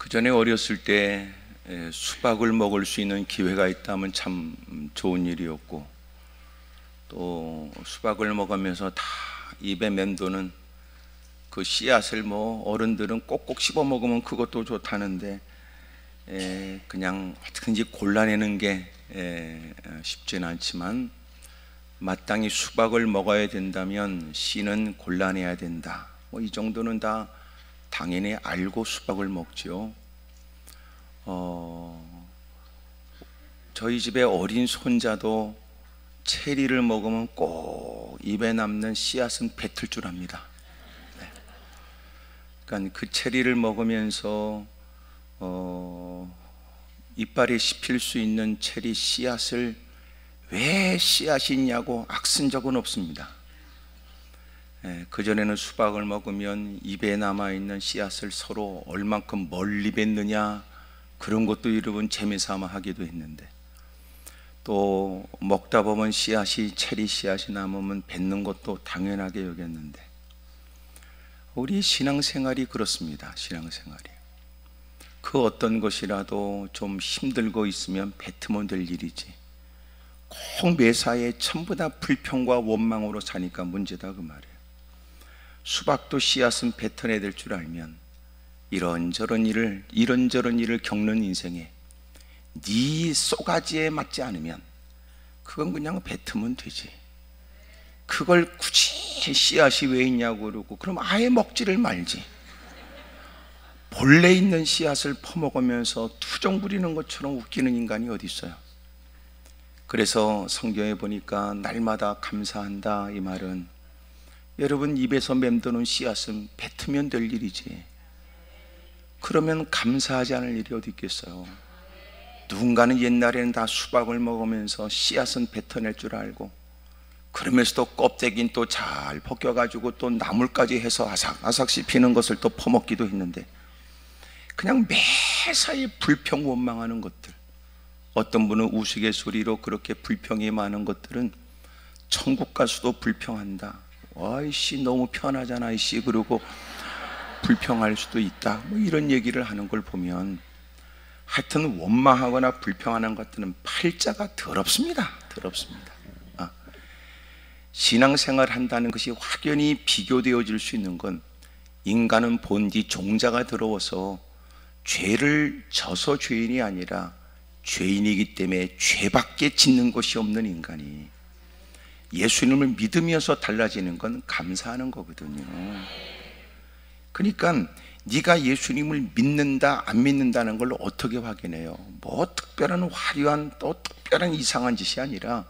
그전에 어렸을 때 수박을 먹을 수 있는 기회가 있다면 참 좋은 일이었고, 또 수박을 먹으면서 다 입에 맴도는 그 씨앗을 어른들은 꼭꼭 씹어 먹으면 그것도 좋다는데 그냥 어떻게든지 골라내는 게 쉽지는 않지만, 마땅히 수박을 먹어야 된다면 씨는 골라내야 된다, 이 정도는 다 당연히 알고 수박을 먹지요. 저희 집에 어린 손자도 체리를 먹으면 꼭 입에 남는 씨앗은 뱉을 줄 압니다. 그러니까 그 체리를 먹으면서 이빨에 씹힐 수 있는 체리 씨앗을 왜 씨앗이 있냐고 악쓴 적은 없습니다. 그전에는 수박을 먹으면 입에 남아있는 씨앗을 서로 얼만큼 멀리 뱉느냐, 그런 것도 여러분 재미삼아 하기도 했는데, 또 먹다 보면 체리 씨앗이 남으면 뱉는 것도 당연하게 여겼는데, 우리 신앙생활이 그렇습니다. 신앙생활이 그 어떤 것이라도 좀 힘들고 있으면 뱉으면 될 일이지, 꼭 매사에 전부 다 불평과 원망으로 사니까 문제다, 그 말이에요. 수박도 씨앗은 뱉어내야 될 줄 알면 이런저런 일을 겪는 인생에 네 쏘가지에 맞지 않으면 그건 그냥 뱉으면 되지. 그걸 굳이 씨앗이 왜 있냐고 그러고, 그럼 아예 먹지를 말지. 본래 있는 씨앗을 퍼먹으면서 투정 부리는 것처럼 웃기는 인간이 어디 있어요. 그래서 성경에 보니까 날마다 감사한다, 이 말은 여러분 입에서 맴도는 씨앗은 뱉으면 될 일이지, 그러면 감사하지 않을 일이 어디 있겠어요. 누군가는 옛날에는 다 수박을 먹으면서 씨앗은 뱉어낼 줄 알고, 그러면서도 껍데기는 또 잘 벗겨가지고 또 나물까지 해서 아삭아삭 씹히는 것을 또 퍼먹기도 했는데, 그냥 매사에 불평 원망하는 것들, 어떤 분은 우스갯소리로 그렇게 불평이 많은 것들은 천국 가서도 불평한다, 와이씨 너무 편하잖아 이씨, 그러고 불평할 수도 있다, 이런 얘기를 하는 걸 보면 하여튼 원망하거나 불평하는 것들은 팔자가 더럽습니다. 더럽습니다. 신앙생활 한다는 것이 확연히 비교되어질 수 있는 건, 인간은 본디 종자가 더러워서 죄를 져서 죄인이 아니라 죄인이기 때문에 죄밖에 짓는 것이 없는 인간이 예수님을 믿으면서 달라지는 건 감사하는 거거든요. 그러니까 네가 예수님을 믿는다 안 믿는다는 걸 어떻게 확인해요? 특별한 화려한 또 특별한 이상한 짓이 아니라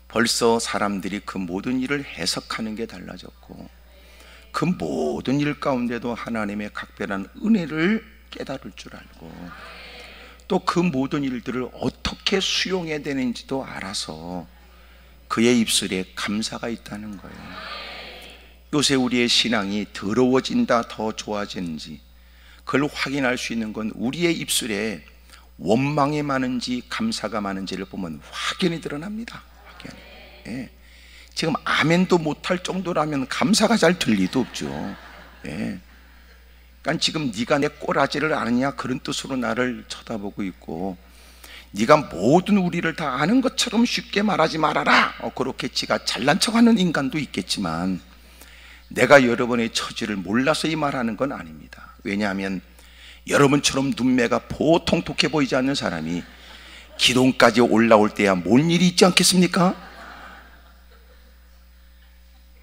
벌써 사람들이 그 모든 일을 해석하는 게 달라졌고, 그 모든 일 가운데도 하나님의 각별한 은혜를 깨달을 줄 알고, 또 그 모든 일들을 어떻게 수용해야 되는지도 알아서 그의 입술에 감사가 있다는 거예요. 요새 우리의 신앙이 더러워진다, 더 좋아지는지 그걸 확인할 수 있는 건 우리의 입술에 원망이 많은지 감사가 많은지를 보면 확연히 드러납니다. 확연히. 지금 아멘도 못할 정도라면 감사가 잘 들 리도 없죠. 그러니까 지금 네가 내 꼬라지를 아느냐, 그런 뜻으로 나를 쳐다보고 있고, 네가 모든 우리를 다 아는 것처럼 쉽게 말하지 말아라, 그렇게 지가 잘난 척하는 인간도 있겠지만, 내가 여러분의 처지를 몰라서 이 말하는 건 아닙니다. 왜냐하면 여러분처럼 눈매가 보통 독해 보이지 않는 사람이 기둥까지 올라올 때야 뭔 일이 있지 않겠습니까?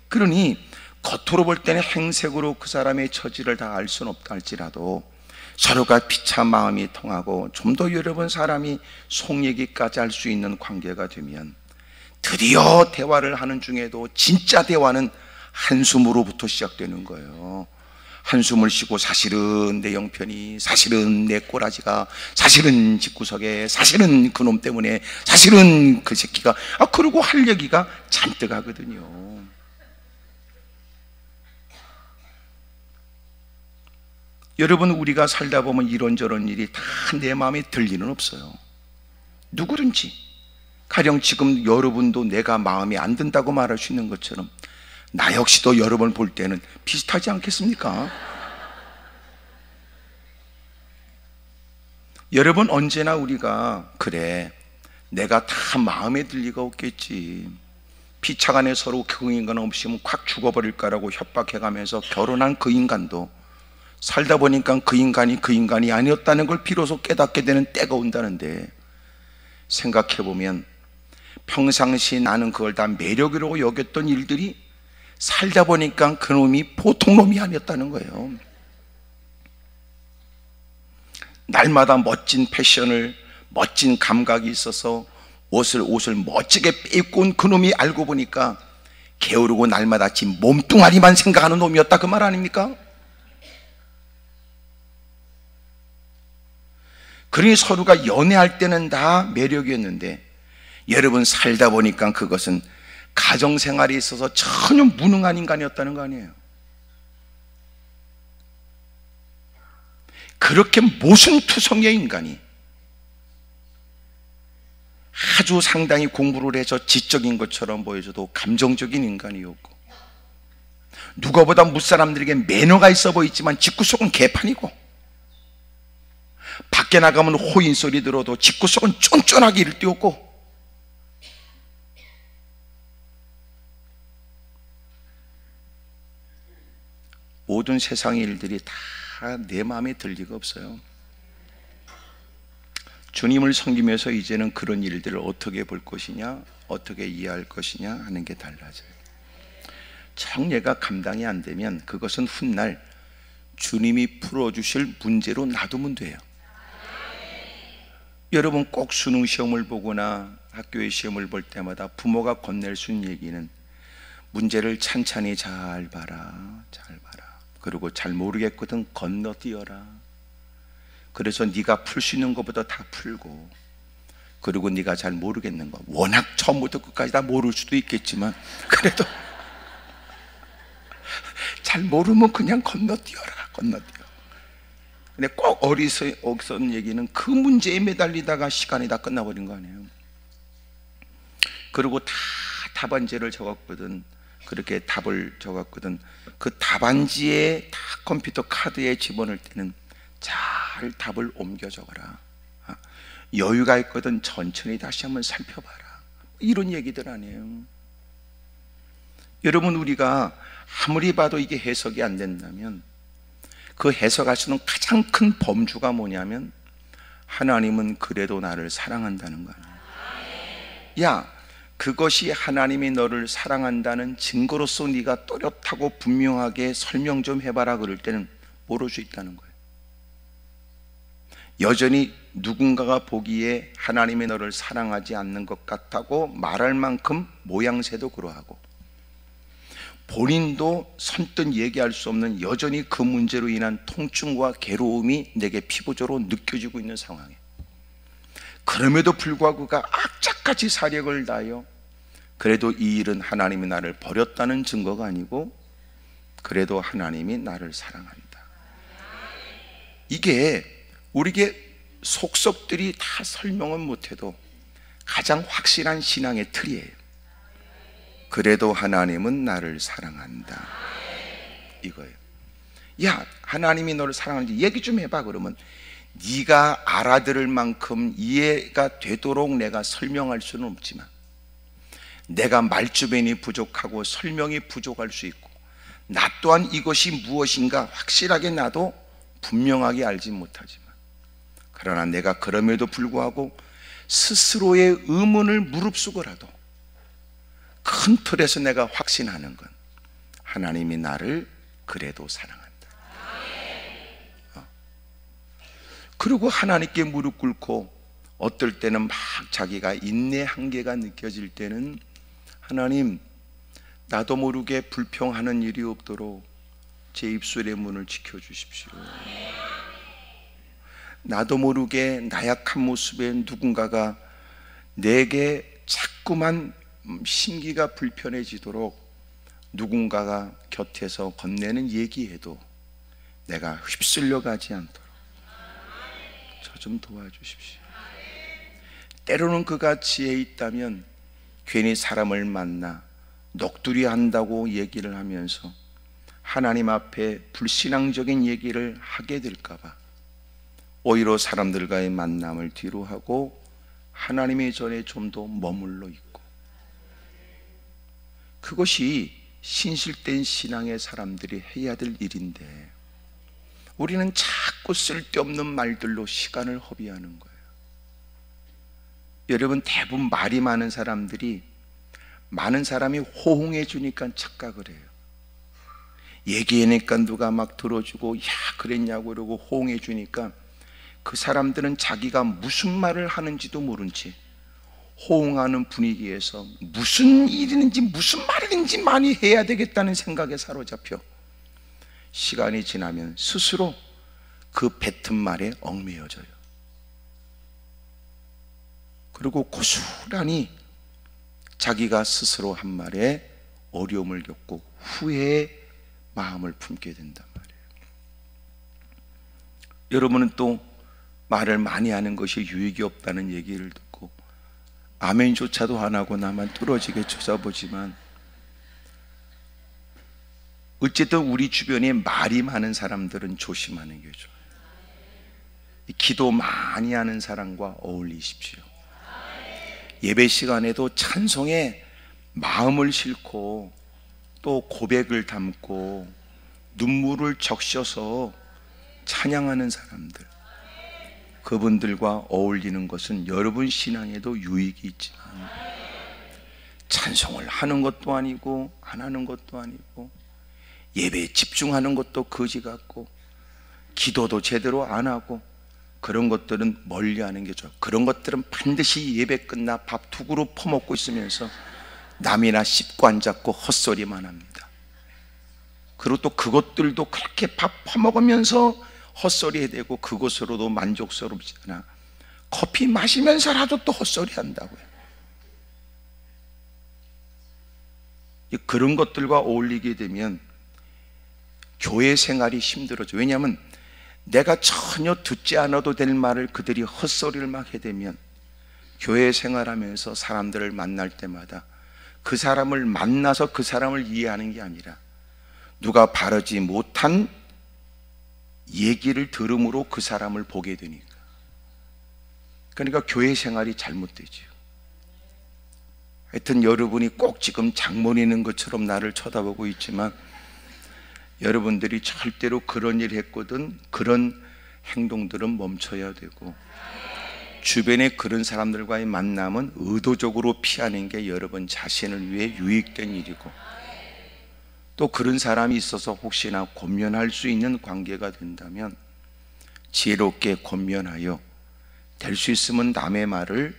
그러니 겉으로 볼 때는 행색으로 그 사람의 처지를 다 알 수는 없다 할지라도, 서로가 피차 마음이 통하고 좀 더 여러분 사람이 속 얘기까지 할 수 있는 관계가 되면, 드디어 대화를 하는 중에도 진짜 대화는 한숨으로부터 시작되는 거예요. 한숨을 쉬고, 사실은 내 형편이, 사실은 내 꼬라지가, 사실은 집구석에, 사실은 그놈 때문에, 사실은 그 새끼가, 그러고 할 얘기가 잔뜩 하거든요. 여러분, 우리가 살다 보면 이런저런 일이 다 내 마음에 들 리는 없어요. 누구든지. 가령 지금 여러분도 내가 마음에 안 든다고 말할 수 있는 것처럼, 나 역시도 여러분 볼 때는 비슷하지 않겠습니까? 여러분, 언제나 우리가 그래, 내가 다 마음에 들 리가 없겠지, 피차간에 서로 그 인간 없이면 콱 죽어버릴까라고 협박해가면서 결혼한 그 인간도 살다 보니까 그 인간이 아니었다는 걸 비로소 깨닫게 되는 때가 온다는데, 생각해보면 평상시 나는 그걸 다 매력이라고 여겼던 일들이 살다 보니까 그 놈이 보통 놈이 아니었다는 거예요. 날마다 멋진 패션을, 멋진 감각이 있어서 옷을 멋지게 빼입고 온 그놈이 알고 보니까 게으르고 날마다 지 몸뚱아리만 생각하는 놈이었다, 그 말 아닙니까? 그러니 서로가 연애할 때는 다 매력이었는데, 여러분, 살다 보니까 그것은 가정생활에 있어서 전혀 무능한 인간이었다는 거 아니에요. 그렇게 모순투성의 인간이 아주 상당히 공부를 해서 지적인 것처럼 보여줘도 감정적인 인간이었고, 누가보다 무사람들에게 매너가 있어 보이지만 집구석은 개판이고, 밖에 나가면 호인 소리 들어도 집구석은 쫀쫀하게 일을 띄웠고, 모든 세상의 일들이 다 내 마음에 들 리가 없어요. 주님을 섬기면서 이제는 그런 일들을 어떻게 볼 것이냐, 어떻게 이해할 것이냐 하는 게 달라져요. 정례가 감당이 안 되면 그것은 훗날 주님이 풀어주실 문제로 놔두면 돼요. 여러분, 꼭 수능 시험을 보거나 학교의 시험을 볼 때마다 부모가 건넬 수 있는 얘기는 문제를 찬찬히 잘 봐라, 잘 봐라. 그리고 잘 모르겠거든 건너뛰어라. 그래서 네가 풀 수 있는 것보다 다 풀고, 그리고 네가 잘 모르겠는 거, 워낙 처음부터 끝까지 다 모를 수도 있겠지만 그래도 잘 모르면 그냥 건너뛰어라, 건너뛰어. 근데 꼭 어리석은 얘기는 그 문제에 매달리다가 시간이 다 끝나버린 거 아니에요. 그리고 다 답안지를 적었거든. 그렇게 답을 적었거든. 그 답안지에 다 컴퓨터 카드에 집어넣을 때는 잘 답을 옮겨 적어라. 여유가 있거든 천천히 다시 한번 살펴봐라. 이런 얘기들 아니에요. 여러분, 우리가 아무리 봐도 이게 해석이 안 된다면 그 해석할 수 있는 가장 큰 범주가 뭐냐면, 하나님은 그래도 나를 사랑한다는 거 아니에요. 야, 그것이 하나님이 너를 사랑한다는 증거로서 네가 또렷하고 분명하게 설명 좀 해봐라 그럴 때는 모를 수 있다는 거예요. 여전히 누군가가 보기에 하나님이 너를 사랑하지 않는 것 같다고 말할 만큼 모양새도 그러하고, 본인도 선뜻 얘기할 수 없는 여전히 그 문제로 인한 통증과 괴로움이 내게 피부적으로 느껴지고 있는 상황에, 그럼에도 불구하고 그가 악착같이 사력을 다하여 그래도 이 일은 하나님이 나를 버렸다는 증거가 아니고 그래도 하나님이 나를 사랑한다. 이게 우리에게 속속들이 다 설명은 못해도 가장 확실한 신앙의 틀이에요. 그래도 하나님은 나를 사랑한다, 이거예요. 야, 하나님이 너를 사랑하는지 얘기 좀 해봐. 그러면 네가 알아들을 만큼 이해가 되도록 내가 설명할 수는 없지만, 내가 말주변이 부족하고 설명이 부족할 수 있고, 나 또한 이것이 무엇인가 확실하게 나도 분명하게 알지 못하지만, 그러나 내가 그럼에도 불구하고 스스로의 의문을 무릅쓰고라도 큰 틀에서 내가 확신하는 건 하나님이 나를 그래도 사랑한다. 그리고 하나님께 무릎 꿇고 어떨 때는 막 자기가 인내 한계가 느껴질 때는, 하나님, 나도 모르게 불평하는 일이 없도록 제 입술의 문을 지켜주십시오. 나도 모르게 나약한 모습에 누군가가 내게 자꾸만 심기가 불편해지도록 누군가가 곁에서 건네는 얘기해도 내가 휩쓸려 가지 않도록 저 좀 도와주십시오. 때로는 그가 지혜 있다면 괜히 사람을 만나 넋두리 한다고 얘기를 하면서 하나님 앞에 불신앙적인 얘기를 하게 될까 봐 오히려 사람들과의 만남을 뒤로 하고 하나님의 전에 좀 더 머물러 있고, 그것이 신실된 신앙의 사람들이 해야 될 일인데 우리는 자꾸 쓸데없는 말들로 시간을 허비하는 거예요. 여러분, 대부분 말이 많은 사람들이 많은 사람이 호응해 주니까 착각을 해요. 얘기하니까 누가 막 들어주고 야 그랬냐고 그러고 호응해 주니까 그 사람들은 자기가 무슨 말을 하는지도 모른 채 호응하는 분위기에서 무슨 일이는지 무슨 말이든지 많이 해야 되겠다는 생각에 사로잡혀 시간이 지나면 스스로 그 뱉은 말에 얽매여져요. 그리고 고스란히 자기가 스스로 한 말에 어려움을 겪고 후회의 마음을 품게 된단 말이에요. 여러분은 또 말을 많이 하는 것이 유익이 없다는 얘기를 듣고 아멘조차도 안 하고 나만 뚫어지게 쳐다보지만, 어쨌든 우리 주변에 말이 많은 사람들은 조심하는 게 좋아요. 기도 많이 하는 사람과 어울리십시오. 예배 시간에도 찬송에 마음을 싣고 또 고백을 담고 눈물을 적셔서 찬양하는 사람들, 그분들과 어울리는 것은 여러분 신앙에도 유익이 있지만 찬송을 하는 것도 아니고 안 하는 것도 아니고 예배에 집중하는 것도 거지 같고 기도도 제대로 안 하고 그런 것들은 멀리하는 게 좋아요. 그런 것들은 반드시 예배 끝나 밥 두 그릇 퍼먹고 있으면서 남이나 씹고 앉았고 헛소리만 합니다. 그리고 또 그것들도 그렇게 밥 퍼먹으면서 헛소리 해대고 그것으로도 만족스럽지 않아 커피 마시면서라도 또 헛소리 한다고요. 그런 것들과 어울리게 되면 교회 생활이 힘들어져. 왜냐하면 내가 전혀 듣지 않아도 될 말을 그들이 헛소리를 막 해대면 교회 생활하면서 사람들을 만날 때마다 그 사람을 만나서 그 사람을 이해하는 게 아니라 누가 바르지 못한 얘기를 들음으로 그 사람을 보게 되니까, 그러니까 교회 생활이 잘못되죠. 하여튼 여러분이 꼭 지금 장모님인 것처럼 나를 쳐다보고 있지만 여러분들이 절대로 그런 일 했거든 그런 행동들은 멈춰야 되고, 주변에 그런 사람들과의 만남은 의도적으로 피하는 게 여러분 자신을 위해 유익된 일이고, 또 그런 사람이 있어서 혹시나 권면할 수 있는 관계가 된다면 지혜롭게 권면하여 될 수 있으면 남의 말을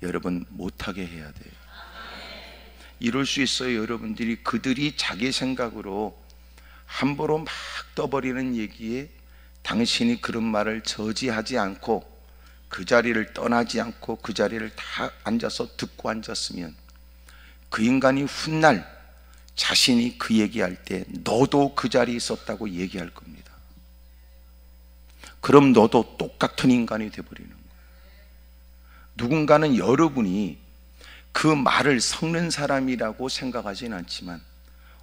여러분 못하게 해야 돼요. 이럴 수 있어요. 여러분들이 그들이 자기 생각으로 함부로 막 떠버리는 얘기에 당신이 그런 말을 저지하지 않고 그 자리를 떠나지 않고 그 자리를 다 앉아서 듣고 앉았으면 그 인간이 훗날 자신이 그 얘기할 때 너도 그 자리에 있었다고 얘기할 겁니다. 그럼 너도 똑같은 인간이 되어버리는 거예요. 누군가는 여러분이 그 말을 섞는 사람이라고 생각하지는 않지만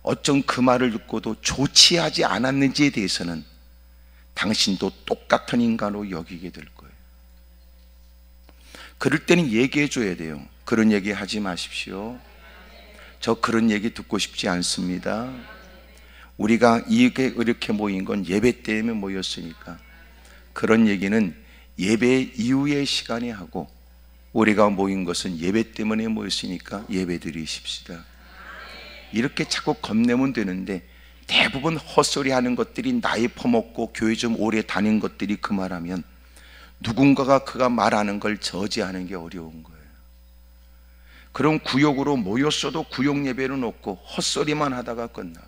어쩜 그 말을 듣고도 좋지 하지 않았는지에 대해서는 당신도 똑같은 인간으로 여기게 될 거예요. 그럴 때는 얘기해 줘야 돼요. 그런 얘기 하지 마십시오. 저 그런 얘기 듣고 싶지 않습니다. 우리가 이렇게 모인 건 예배 때문에 모였으니까 그런 얘기는 예배 이후의 시간에 하고, 우리가 모인 것은 예배 때문에 모였으니까 예배 드리십시다. 이렇게 자꾸 겁내면 되는데, 대부분 헛소리 하는 것들이 나이 퍼먹고 교회 좀 오래 다닌 것들이 그 말하면 누군가가 그가 말하는 걸 저지하는 게 어려운 거예요. 그럼 구역으로 모였어도 구역 예배는 없고 헛소리만 하다가 끝나고,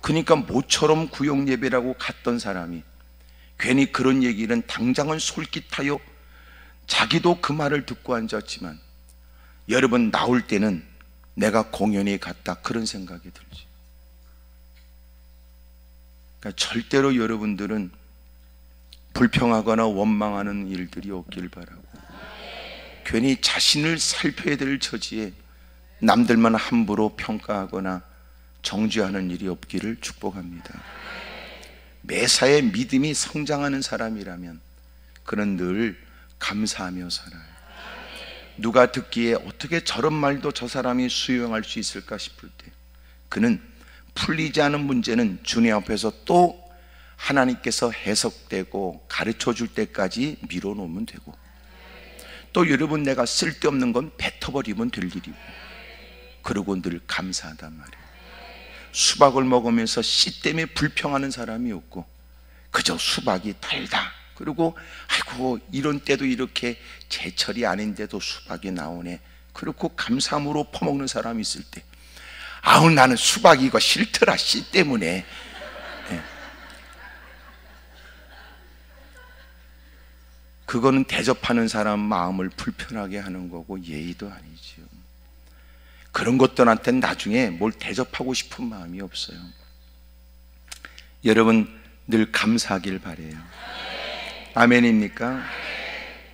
그러니까 모처럼 구역 예배라고 갔던 사람이 괜히 그런 얘기는 당장은 솔깃하여 자기도 그 말을 듣고 앉았지만 여러분 나올 때는 내가 공연에 갔다 그런 생각이 들지. 그러니까 절대로 여러분들은 불평하거나 원망하는 일들이 없길 바라고, 괜히 자신을 살펴야 될 처지에 남들만 함부로 평가하거나 정죄하는 일이 없기를 축복합니다. 매사에 믿음이 성장하는 사람이라면 그는 늘 감사하며 살아요. 누가 듣기에 어떻게 저런 말도 저 사람이 수용할 수 있을까 싶을 때 그는 풀리지 않은 문제는 주님 앞에서 또 하나님께서 해석되고 가르쳐 줄 때까지 미뤄놓으면 되고, 또 여러분 내가 쓸데없는 건 뱉어버리면 될 일이고, 그러고 늘 감사하단 말이에요. 수박을 먹으면서 씨 때문에 불평하는 사람이 없고 그저 수박이 달다, 그리고 아이고 이런 때도 이렇게 제철이 아닌데도 수박이 나오네, 그렇고 감사함으로 퍼먹는 사람이 있을 때 아우 나는 수박이 이거 싫더라 씨 때문에. 네. 그거는 대접하는 사람 마음을 불편하게 하는 거고 예의도 아니지요. 그런 것들한테는 나중에 뭘 대접하고 싶은 마음이 없어요. 여러분 늘 감사하길 바래요. 아멘입니까?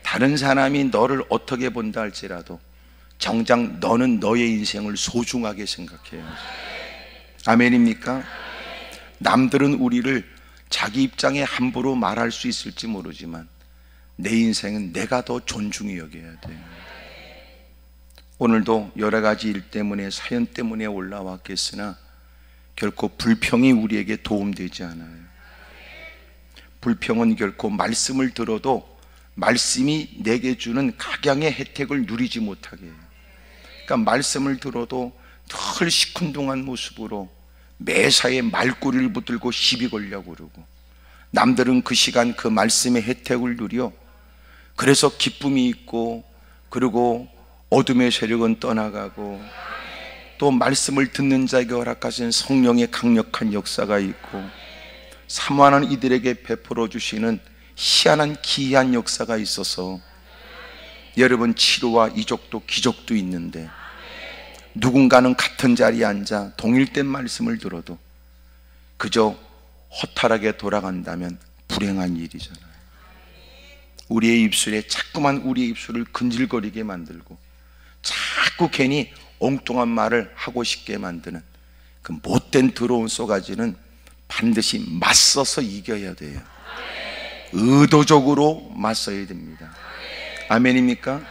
다른 사람이 너를 어떻게 본다 할지라도 정작 너는 너의 인생을 소중하게 생각해요. 아멘입니까? 남들은 우리를 자기 입장에 함부로 말할 수 있을지 모르지만 내 인생은 내가 더 존중히 여겨야 돼요. 오늘도 여러 가지 일 때문에, 사연 때문에 올라왔겠으나 결코 불평이 우리에게 도움되지 않아요. 불평은 결코 말씀을 들어도 말씀이 내게 주는 각양의 혜택을 누리지 못하게 해요. 그러니까 말씀을 들어도 늘 시큰둥한 모습으로 매사에 말꼬리를 붙들고 시비 걸려고 그러고, 남들은 그 시간 그 말씀의 혜택을 누려 그래서 기쁨이 있고, 그리고 어둠의 세력은 떠나가고, 또 말씀을 듣는 자에게 허락하신 성령의 강력한 역사가 있고, 사모하는 이들에게 베풀어 주시는 희한한 기이한 역사가 있어서 여러분 치료와 이적도 기적도 있는데, 누군가는 같은 자리에 앉아 동일된 말씀을 들어도 그저 허탈하게 돌아간다면 불행한 일이잖아요. 우리의 입술에 자꾸만 우리의 입술을 근질거리게 만들고 자꾸 괜히 엉뚱한 말을 하고 싶게 만드는 그 못된 더러운 쏘가지는 반드시 맞서서 이겨야 돼요. 의도적으로 맞서야 됩니다. 아멘입니까?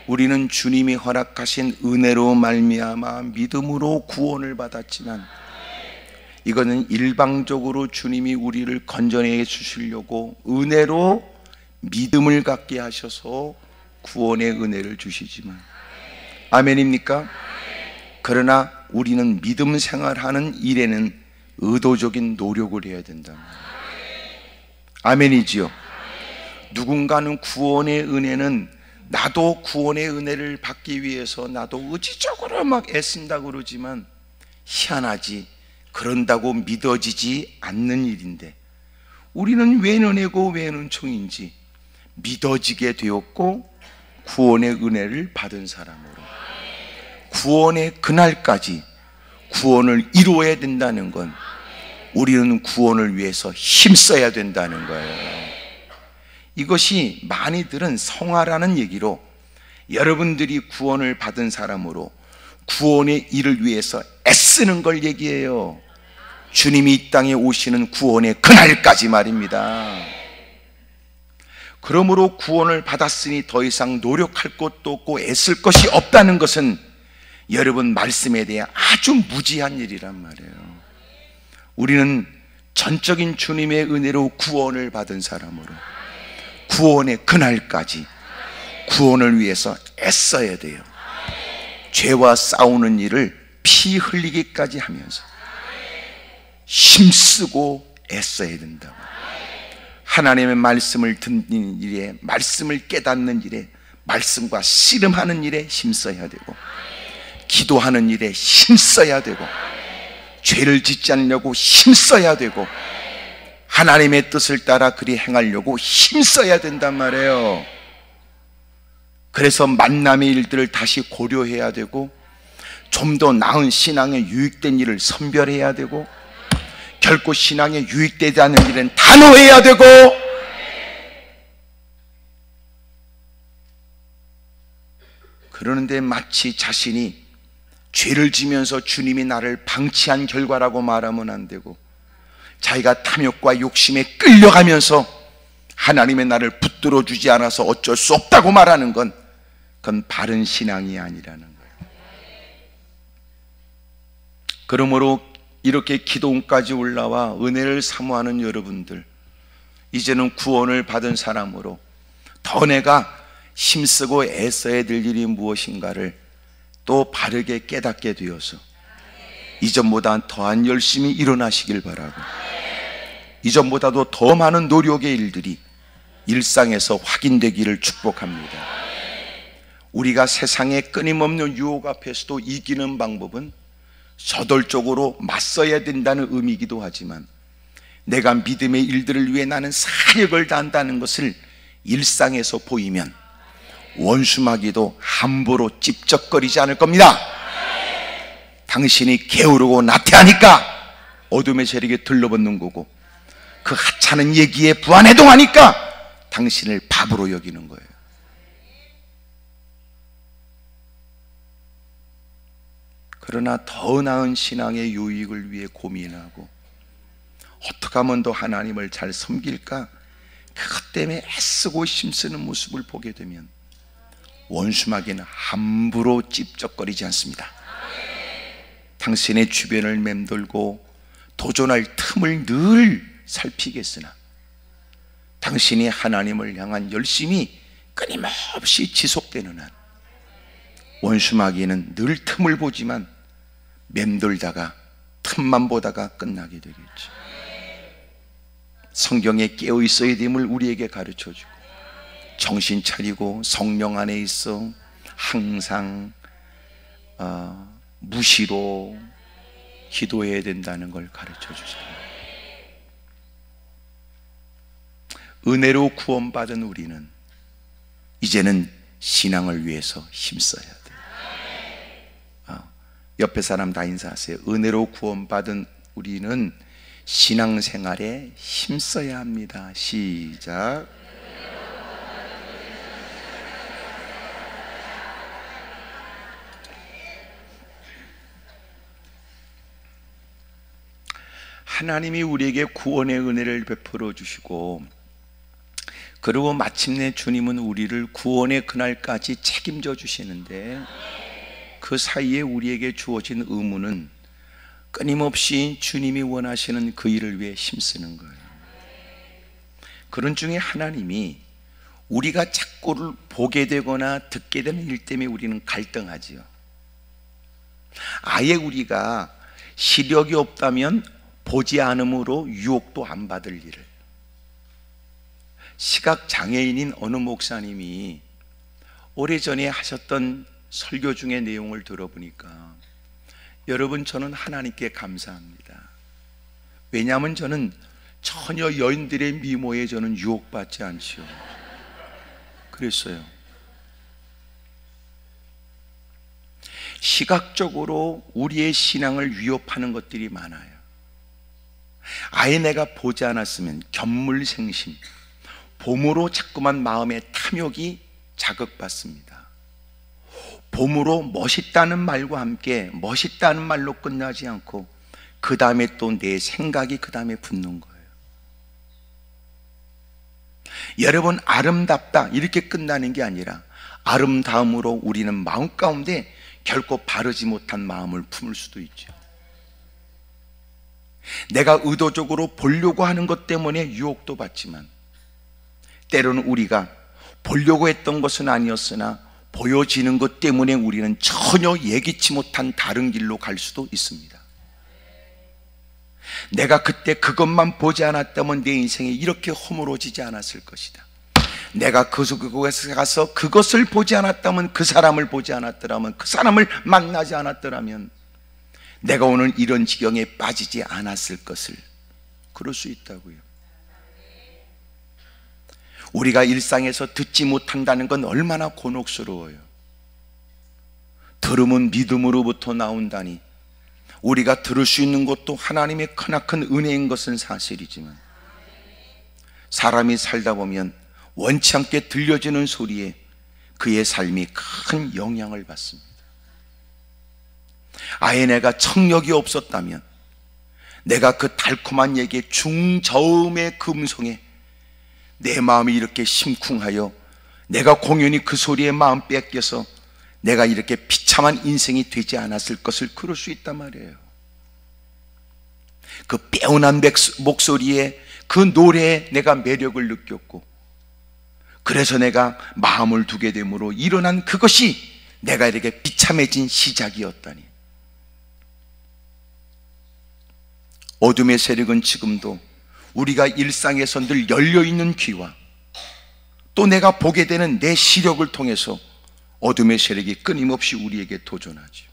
우리는 주님이 허락하신 은혜로 말미암아 믿음으로 구원을 받았지만, 이거는 일방적으로 주님이 우리를 건져내 주시려고 은혜로 믿음을 갖게 하셔서 구원의 은혜를 주시지만, 아멘입니까? 그러나 우리는 믿음 생활하는 일에는 의도적인 노력을 해야 된다. 아멘이지요. 누군가는 구원의 은혜는 나도 구원의 은혜를 받기 위해서 나도 의지적으로 막 애쓴다 그러지만 희한하지 그런다고 믿어지지 않는 일인데, 우리는 왜 은혜고 왜 은총인지 믿어지게 되었고 구원의 은혜를 받은 사람으로 구원의 그날까지 구원을 이루어야 된다는 건 우리는 구원을 위해서 힘써야 된다는 거예요. 이것이 많이들은 성화라는 얘기로 여러분들이 구원을 받은 사람으로 구원의 일을 위해서 애쓰는 걸 얘기해요. 주님이 이 땅에 오시는 구원의 그날까지 말입니다. 그러므로 구원을 받았으니 더 이상 노력할 것도 없고 애쓸 것이 없다는 것은 여러분 말씀에 대해 아주 무지한 일이란 말이에요. 우리는 전적인 주님의 은혜로 구원을 받은 사람으로 구원의 그날까지 구원을 위해서 애써야 돼요. 죄와 싸우는 일을 피 흘리기까지 하면서 힘쓰고 애써야 된다고. 하나님의 말씀을 듣는 일에, 말씀을 깨닫는 일에, 말씀과 씨름하는 일에 힘써야 되고, 기도하는 일에 힘써야 되고, 죄를 짓지 않으려고 힘써야 되고, 하나님의 뜻을 따라 그리 행하려고 힘써야 된단 말이에요. 그래서 만남의 일들을 다시 고려해야 되고, 좀 더 나은 신앙에 유익된 일을 선별해야 되고, 결코 신앙에 유익되지 않는 일은 단호해야 되고, 그러는데 마치 자신이 죄를 지면서 주님이 나를 방치한 결과라고 말하면 안 되고, 자기가 탐욕과 욕심에 끌려가면서 하나님의 나를 붙들어 주지 않아서 어쩔 수 없다고 말하는 건 그건 바른 신앙이 아니라는 거예요. 그러므로 이렇게 기도원까지 올라와 은혜를 사모하는 여러분들, 이제는 구원을 받은 사람으로 더 내가 힘쓰고 애써야 될 일이 무엇인가를 또 바르게 깨닫게 되어서 이전보다 더한 열심히 일어나시길 바라고, 이전보다도 더 많은 노력의 일들이 일상에서 확인되기를 축복합니다. 우리가 세상의 끊임없는 유혹 앞에서도 이기는 방법은 저돌적으로 맞서야 된다는 의미이기도 하지만, 내가 믿음의 일들을 위해 나는 사력을 다한다는 것을 일상에서 보이면 원수마귀도 함부로 찝쩍거리지 않을 겁니다. 당신이 게으르고 나태하니까 어둠의 세력에 들러붙는 거고, 그 하찮은 얘기에 부안해동하니까 당신을 바보로 여기는 거예요. 그러나 더 나은 신앙의 유익을 위해 고민하고 어떻게 하면 더 하나님을 잘 섬길까, 그것 때문에 애쓰고 힘쓰는 모습을 보게 되면 원수마귀는 함부로 찝쩍거리지 않습니다. 당신의 주변을 맴돌고 도전할 틈을 늘 살피겠으나 당신이 하나님을 향한 열심이 끊임없이 지속되는 한 원수마귀는 늘 틈을 보지만 맴돌다가 틈만 보다가 끝나게 되겠죠. 성경에 깨어 있어야 됨을 우리에게 가르쳐주고, 정신 차리고 성령 안에 있어 항상 무시로 기도해야 된다는 걸 가르쳐주세요. 은혜로 구원받은 우리는 이제는 신앙을 위해서 힘써야 돼요. 옆에 사람 다 인사하세요. 은혜로 구원받은 우리는 신앙생활에 힘써야 합니다. 시작. 하나님이 우리에게 구원의 은혜를 베풀어 주시고, 그리고 마침내 주님은 우리를 구원의 그날까지 책임져 주시는데, 그 사이에 우리에게 주어진 의무는 끊임없이 주님이 원하시는 그 일을 위해 힘쓰는 거예요. 그런 중에 하나님이 우리가 자꾸를 보게 되거나 듣게 되는 일 때문에 우리는 갈등하지요. 아예 우리가 시력이 없다면 보지 않음으로 유혹도 안 받을 일을, 시각장애인인 어느 목사님이 오래전에 하셨던 설교 중에 내용을 들어보니까, 여러분, 저는 하나님께 감사합니다. 왜냐하면 저는 전혀 여인들의 미모에 저는 유혹받지 않지요. 그랬어요. 시각적으로 우리의 신앙을 위협하는 것들이 많아요. 아예 내가 보지 않았으면 견물생심, 봄으로 자꾸만 마음의 탐욕이 자극받습니다. 봄으로 멋있다는 말과 함께 멋있다는 말로 끝나지 않고 그 다음에 또 내 생각이 그 다음에 붙는 거예요. 여러분, 아름답다 이렇게 끝나는 게 아니라 아름다움으로 우리는 마음 가운데 결코 바르지 못한 마음을 품을 수도 있죠. 내가 의도적으로 보려고 하는 것 때문에 유혹도 받지만, 때로는 우리가 보려고 했던 것은 아니었으나 보여지는 것 때문에 우리는 전혀 예기치 못한 다른 길로 갈 수도 있습니다. 내가 그때 그것만 보지 않았다면 내 인생이 이렇게 허물어지지 않았을 것이다. 내가 그곳에 가서 그것을 보지 않았다면, 그 사람을 보지 않았더라면, 그 사람을 만나지 않았더라면 내가 오늘 이런 지경에 빠지지 않았을 것을, 그럴 수 있다고요. 우리가 일상에서 듣지 못한다는 건 얼마나 곤혹스러워요. 들음은 믿음으로부터 나온다니, 우리가 들을 수 있는 것도 하나님의 크나큰 은혜인 것은 사실이지만, 사람이 살다 보면 원치 않게 들려지는 소리에 그의 삶이 큰 영향을 받습니다. 아예 내가 청력이 없었다면, 내가 그 달콤한 얘기의 중저음의 그 음성에 내 마음이 이렇게 심쿵하여 내가 공연히 그 소리에 마음 뺏겨서 내가 이렇게 비참한 인생이 되지 않았을 것을 그럴 수 있단 말이에요. 그 빼어난 목소리에 그 노래에 내가 매력을 느꼈고, 그래서 내가 마음을 두게 되므로 일어난 그것이 내가 이렇게 비참해진 시작이었다니. 어둠의 세력은 지금도 우리가 일상에서 늘 열려있는 귀와 또 내가 보게 되는 내 시력을 통해서 어둠의 세력이 끊임없이 우리에게 도전하죠.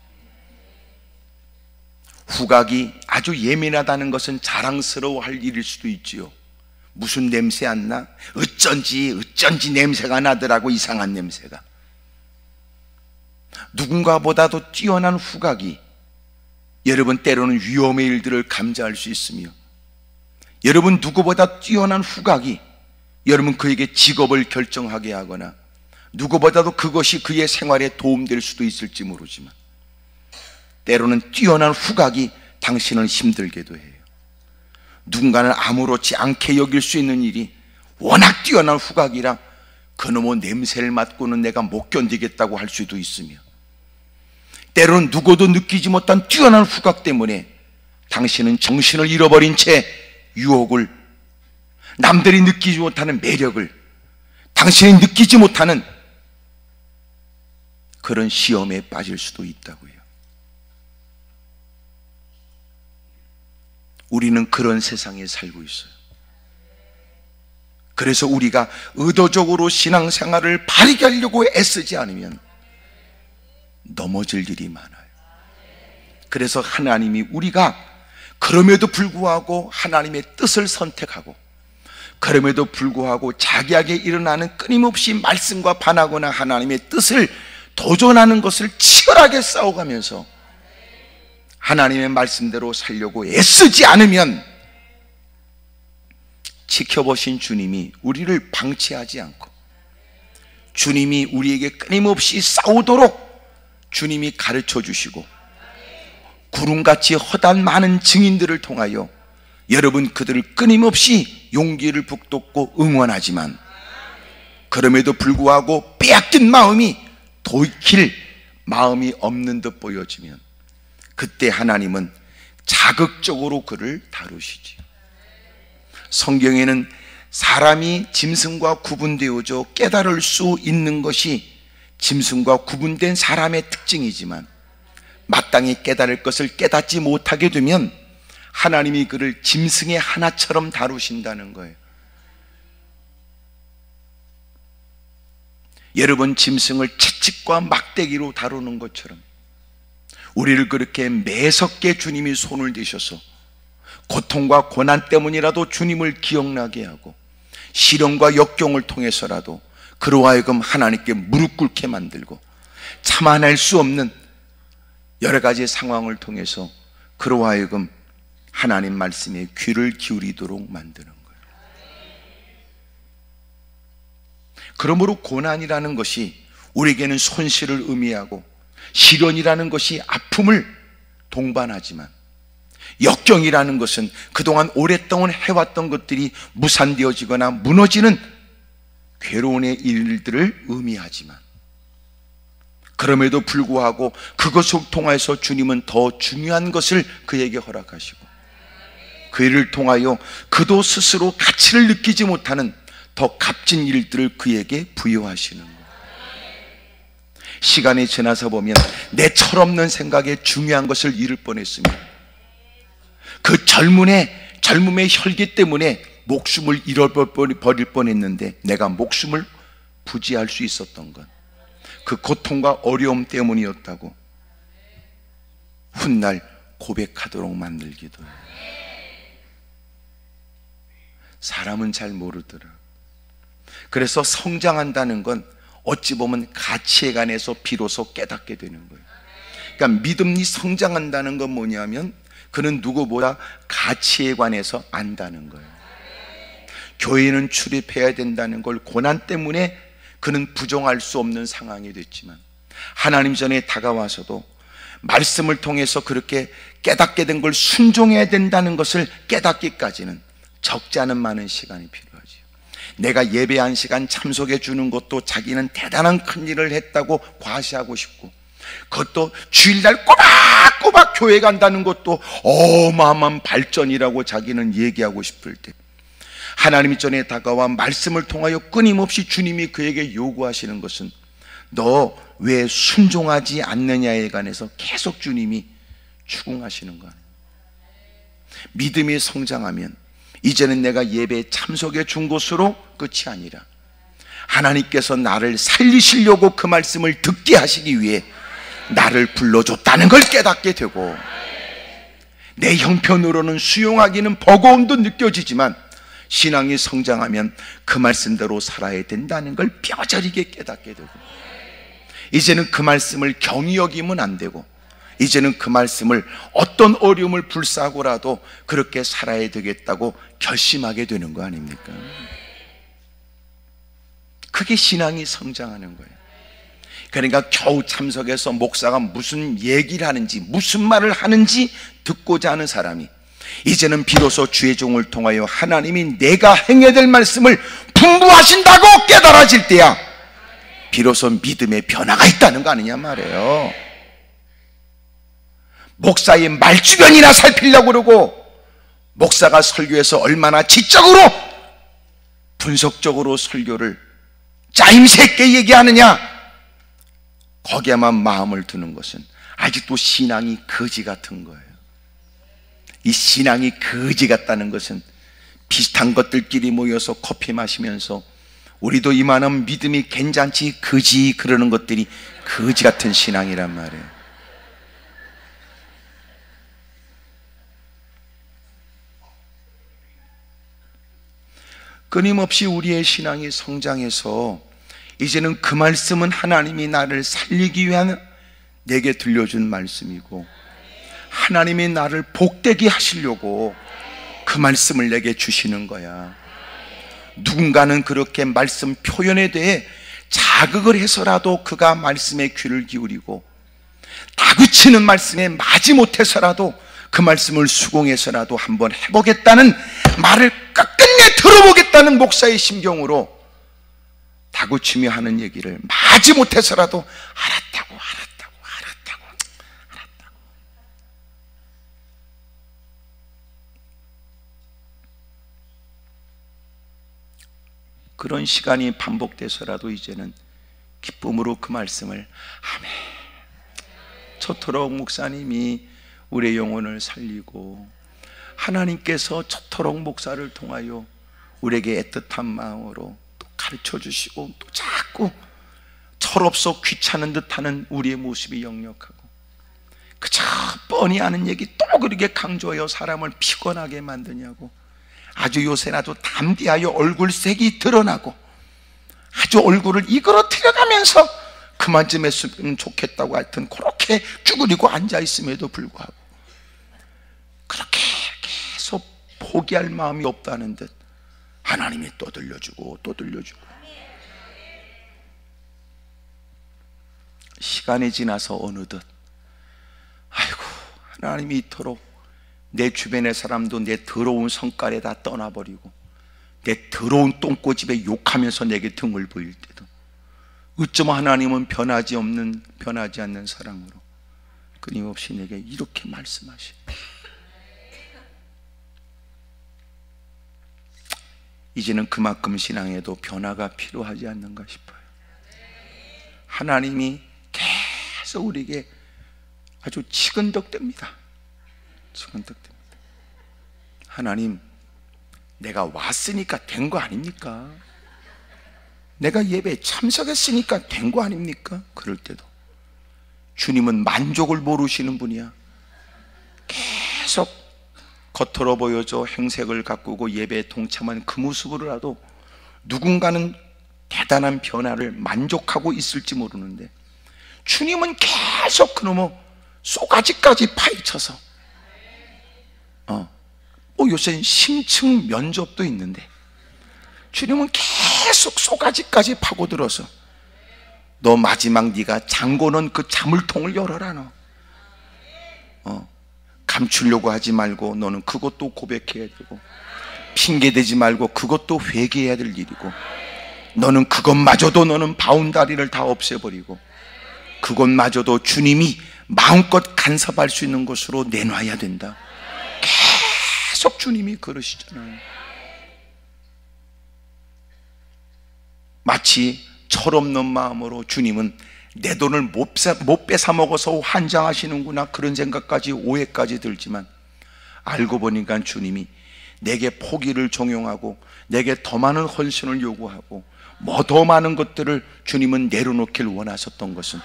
후각이 아주 예민하다는 것은 자랑스러워할 일일 수도 있지요. 무슨 냄새 안 나? 어쩐지 냄새가 나더라고. 이상한 냄새가. 누군가보다도 뛰어난 후각이 여러분 때로는 위험의 일들을 감지할 수 있으며, 여러분 누구보다 뛰어난 후각이 여러분 그에게 직업을 결정하게 하거나 누구보다도 그것이 그의 생활에 도움될 수도 있을지 모르지만, 때로는 뛰어난 후각이 당신을 힘들게도 해요. 누군가는 아무렇지 않게 여길 수 있는 일이 워낙 뛰어난 후각이라 그놈의 냄새를 맡고는 내가 못 견디겠다고 할 수도 있으며, 때로는 누구도 느끼지 못한 뛰어난 후각 때문에 당신은 정신을 잃어버린 채 유혹을, 남들이 느끼지 못하는 매력을, 당신이 느끼지 못하는 그런 시험에 빠질 수도 있다고요. 우리는 그런 세상에 살고 있어요. 그래서 우리가 의도적으로 신앙생활을 바르게 하려고 애쓰지 않으면 넘어질 일이 많아요. 그래서 하나님이 우리가 그럼에도 불구하고 하나님의 뜻을 선택하고, 그럼에도 불구하고 자기에게 일어나는 끊임없이 말씀과 반하거나 하나님의 뜻을 도전하는 것을 치열하게 싸워가면서 하나님의 말씀대로 살려고 애쓰지 않으면 지켜보신 주님이 우리를 방치하지 않고, 주님이 우리에게 끊임없이 싸우도록 주님이 가르쳐 주시고, 구름같이 허단 많은 증인들을 통하여 여러분 그들을 끊임없이 용기를 북돋고 응원하지만, 그럼에도 불구하고 빼앗긴 마음이 돌이킬 마음이 없는 듯 보여지면 그때 하나님은 자극적으로 그를 다루시지요. 성경에는 사람이 짐승과 구분되어져 깨달을 수 있는 것이 짐승과 구분된 사람의 특징이지만, 마땅히 깨달을 것을 깨닫지 못하게 되면 하나님이 그를 짐승의 하나처럼 다루신다는 거예요. 여러분, 짐승을 채찍과 막대기로 다루는 것처럼 우리를 그렇게 매섭게 주님이 손을 대셔서 고통과 고난 때문이라도 주님을 기억나게 하고, 시련과 역경을 통해서라도 그로 하여금 하나님께 무릎 꿇게 만들고, 참아낼 수 없는 여러 가지 상황을 통해서 그로 하여금 하나님 말씀에 귀를 기울이도록 만드는 거예요. 그러므로 고난이라는 것이 우리에게는 손실을 의미하고, 시련이라는 것이 아픔을 동반하지만, 역경이라는 것은 그동안 오랫동안 해왔던 것들이 무산되어지거나 무너지는 괴로움의 일들을 의미하지만, 그럼에도 불구하고 그것을 통해서 주님은 더 중요한 것을 그에게 허락하시고, 그 일을 통하여 그도 스스로 가치를 느끼지 못하는 더 값진 일들을 그에게 부여하시는 거예요. 시간이 지나서 보면 내 철없는 생각에 중요한 것을 잃을 뻔했으며, 그 젊음의 혈기 때문에 목숨을 잃어버릴 뻔했는데 내가 목숨을 부지할 수 있었던 건 그 고통과 어려움 때문이었다고 훗날 고백하도록 만들기도 해요. 사람은 잘 모르더라. 그래서 성장한다는 건 어찌 보면 가치에 관해서 비로소 깨닫게 되는 거예요. 그러니까 믿음이 성장한다는 건 뭐냐면 그는 누구보다 가치에 관해서 안다는 거예요. 교회는 출입해야 된다는 걸 고난 때문에 그는 부정할 수 없는 상황이 됐지만, 하나님 전에 다가와서도 말씀을 통해서 그렇게 깨닫게 된 걸 순종해야 된다는 것을 깨닫기까지는 적지 않은 많은 시간이 필요하지요. 내가 예배 한 시간 참석해 주는 것도 자기는 대단한 큰 일을 했다고 과시하고 싶고, 그것도 주일날 꼬박꼬박 교회 간다는 것도 어마어마한 발전이라고 자기는 얘기하고 싶을 때, 하나님이 전에 다가와 말씀을 통하여 끊임없이 주님이 그에게 요구하시는 것은 너 왜 순종하지 않느냐에 관해서 계속 주님이 추궁하시는 거예요. 믿음이 성장하면 이제는 내가 예배에 참석해 준 것으로 끝이 아니라 하나님께서 나를 살리시려고 그 말씀을 듣게 하시기 위해 나를 불러줬다는 걸 깨닫게 되고, 내 형편으로는 수용하기는 버거움도 느껴지지만 신앙이 성장하면 그 말씀대로 살아야 된다는 걸 뼈저리게 깨닫게 되고, 이제는 그 말씀을 경히 여기면 안 되고, 이제는 그 말씀을 어떤 어려움을 불사하고라도 그렇게 살아야 되겠다고 결심하게 되는 거 아닙니까? 그게 신앙이 성장하는 거예요. 그러니까 겨우 참석해서 목사가 무슨 얘기를 하는지, 무슨 말을 하는지 듣고자 하는 사람이 이제는 비로소 주의 종을 통하여 하나님이 내가 행해야 될 말씀을 분부하신다고 깨달아질 때야 비로소 믿음의 변화가 있다는 거 아니냐 말이에요. 목사의 말주변이나 살피려고 그러고, 목사가 설교에서 얼마나 지적으로 분석적으로 설교를 짜임새 있게 얘기하느냐, 거기에만 마음을 두는 것은 아직도 신앙이 거지 같은 거예요. 이 신앙이 거지 같다는 것은 비슷한 것들끼리 모여서 커피 마시면서 우리도 이만한 믿음이 괜찮지 거지 그러는 것들이 거지 같은 신앙이란 말이에요. 끊임없이 우리의 신앙이 성장해서 이제는 그 말씀은 하나님이 나를 살리기 위한 내게 들려준 말씀이고, 하나님이 나를 복되게 하시려고 그 말씀을 내게 주시는 거야. 누군가는 그렇게 말씀 표현에 대해 자극을 해서라도 그가 말씀에 귀를 기울이고, 다그치는 말씀에 마지 못해서라도 그 말씀을 수긍해서라도 한번 해보겠다는 말을 끝내 들어보겠다는 목사의 심경으로 다그치며 하는 얘기를 마지 못해서라도 알았다고. 그런 시간이 반복돼서라도 이제는 기쁨으로 그 말씀을 아멘. 초토록 목사님이 우리의 영혼을 살리고, 하나님께서 초토록 목사를 통하여 우리에게 애틋한 마음으로 또 가르쳐 주시고, 또 자꾸 철없어 귀찮은 듯하는 우리의 모습이 역력하고, 그저 뻔히 아는 얘기 또 그렇게 강조하여 사람을 피곤하게 만드냐고, 아주 요새는 아주 담대하여 얼굴색이 드러나고 아주 얼굴을 이그러뜨려가면서 그만 좀 했으면 좋겠다고 하여튼 그렇게 쭈그리고 앉아있음에도 불구하고 그렇게 계속 포기할 마음이 없다는 듯 하나님이 또 들려주고 또 들려주고, 시간이 지나서 어느덧 아이고, 하나님이 이토록 내 주변의 사람도 내 더러운 성깔에 다 떠나버리고 내 더러운 똥꼬집에 욕하면서 내게 등을 보일 때도 어쩜 하나님은 변하지 않는 사랑으로 끊임없이 내게 이렇게 말씀하시고, 이제는 그만큼 신앙에도 변화가 필요하지 않는가 싶어요. 하나님이 계속 우리에게 아주 치근덕댑니다. 치근덕댑니다. 하나님, 내가 왔으니까 된 거 아닙니까? 내가 예배에 참석했으니까 된 거 아닙니까? 그럴 때도 주님은 만족을 모르시는 분이야. 계속 겉으로 보여줘 행색을 가꾸고 예배에 동참한 그 모습으로라도 누군가는 대단한 변화를 만족하고 있을지 모르는데, 주님은 계속 그놈의 쏘가지까지 파헤쳐서 요새는 심층 면접도 있는데 주님은 계속 쏘가지까지 파고들어서 너 마지막 네가 잠궈놓은 그 자물통을 열어라. 너 감추려고 하지 말고 너는 그것도 고백해야 되고, 핑계대지 말고 그것도 회개해야 될 일이고, 너는 그것마저도 너는 바운다리를 다 없애버리고, 그것마저도 주님이 마음껏 간섭할 수 있는 곳으로 내놔야 된다. 계속 주님이 그러시잖아요. 마치 철없는 마음으로 주님은 내 돈을 못 뺏어 먹어서 환장하시는구나, 그런 생각까지, 오해까지 들지만, 알고 보니까 주님이 내게 포기를 종용하고 내게 더 많은 헌신을 요구하고 뭐 더 많은 것들을 주님은 내려놓길 원하셨던 것은,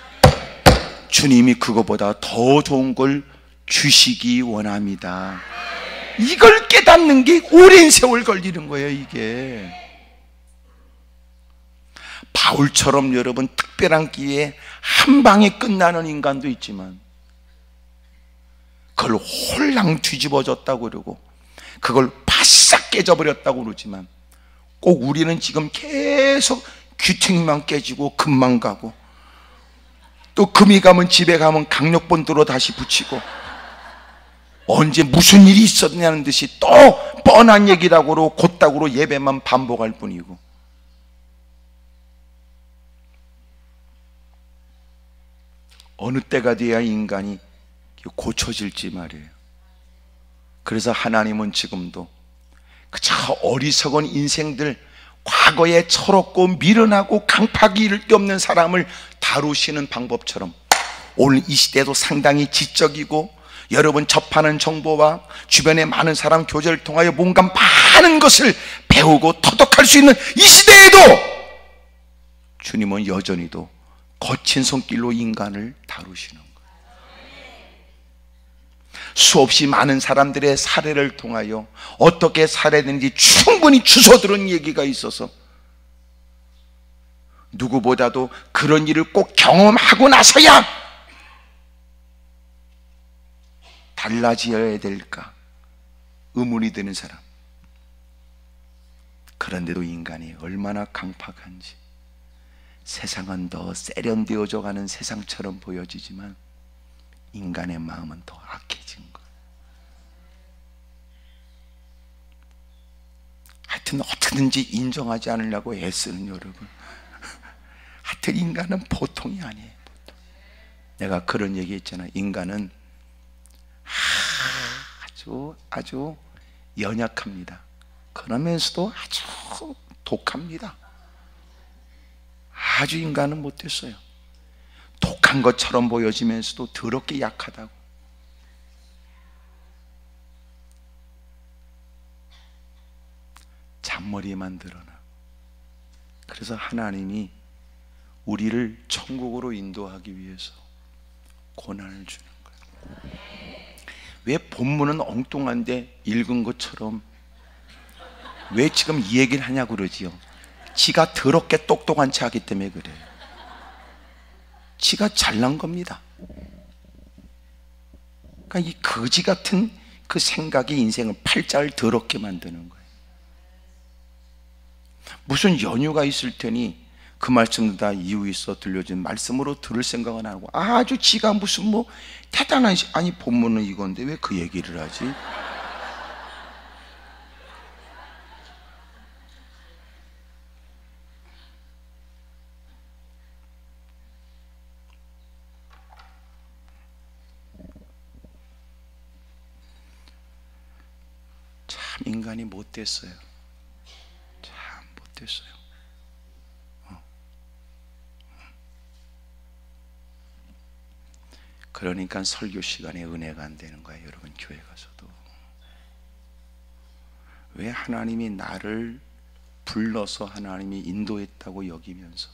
주님이 그거보다 더 좋은 걸 주시기 원합니다. 이걸 깨닫는 게 오랜 세월 걸리는 거예요. 이게 바울처럼 여러분 특별한 기회에 한 방에 끝나는 인간도 있지만, 그걸 홀랑 뒤집어졌다고 그러고 그걸 바싹 깨져버렸다고 그러지만, 꼭 우리는 지금 계속 귀퉁이만 깨지고 금만 가고, 또 금이 가면 집에 가면 강력본드로 다시 붙이고, 언제 무슨 일이 있었냐는 듯이 또 뻔한 얘기라고 곧다구로 예배만 반복할 뿐이고, 어느 때가 돼야 인간이 고쳐질지 말이에요. 그래서 하나님은 지금도 그저 어리석은 인생들, 과거에 철없고 미련하고 강팍이 게 없는 사람을 다루시는 방법처럼 오늘 이 시대도 상당히 지적이고, 여러분 접하는 정보와 주변의 많은 사람 교제를 통하여 뭔가 많은 것을 배우고 터득할 수 있는 이 시대에도 주님은 여전히도 거친 손길로 인간을 다루시는 거예요. 수없이 많은 사람들의 사례를 통하여 어떻게 살해되는지 충분히 주워들은 얘기가 있어서, 누구보다도 그런 일을 꼭 경험하고 나서야 달라져야 될까 의문이 드는 사람. 그런데도 인간이 얼마나 강팍한지, 세상은 더 세련되어져 가는 세상처럼 보여지지만 인간의 마음은 더 악해진 거예요. 하여튼 어떻게든지 인정하지 않으려고 애쓰는 여러분, 하여튼 인간은 보통이 아니에요. 보통. 내가 그런 얘기 했잖아. 인간은 아주 연약합니다. 그러면서도 아주 독합니다. 아주 인간은 못됐어요. 독한 것처럼 보여지면서도 더럽게 약하다고. 잔머리에만 드러나. 그래서 하나님이 우리를 천국으로 인도하기 위해서 고난을 주는 거예요. 왜 본문은 엉뚱한데 읽은 것처럼 왜 지금 이 얘기를 하냐고 그러지요. 지가 더럽게 똑똑한 체 하기 때문에 그래요. 지가 잘난 겁니다. 그러니까 이 거지 같은 그 생각이 인생을 팔자를 더럽게 만드는 거예요. 무슨 연유가 있을 테니 그 말씀도 다 이유 있어 들려진 말씀으로 들을 생각은 안 하고, 아주 지가 무슨 뭐 대단한, 아니 본문은 이건데 왜 그 얘기를 하지? 참 인간이 못됐어요. 참 못됐어요. 그러니까 설교 시간에 은혜가 안 되는 거예요. 여러분 교회 가서도. 왜 하나님이 나를 불러서 하나님이 인도했다고 여기면서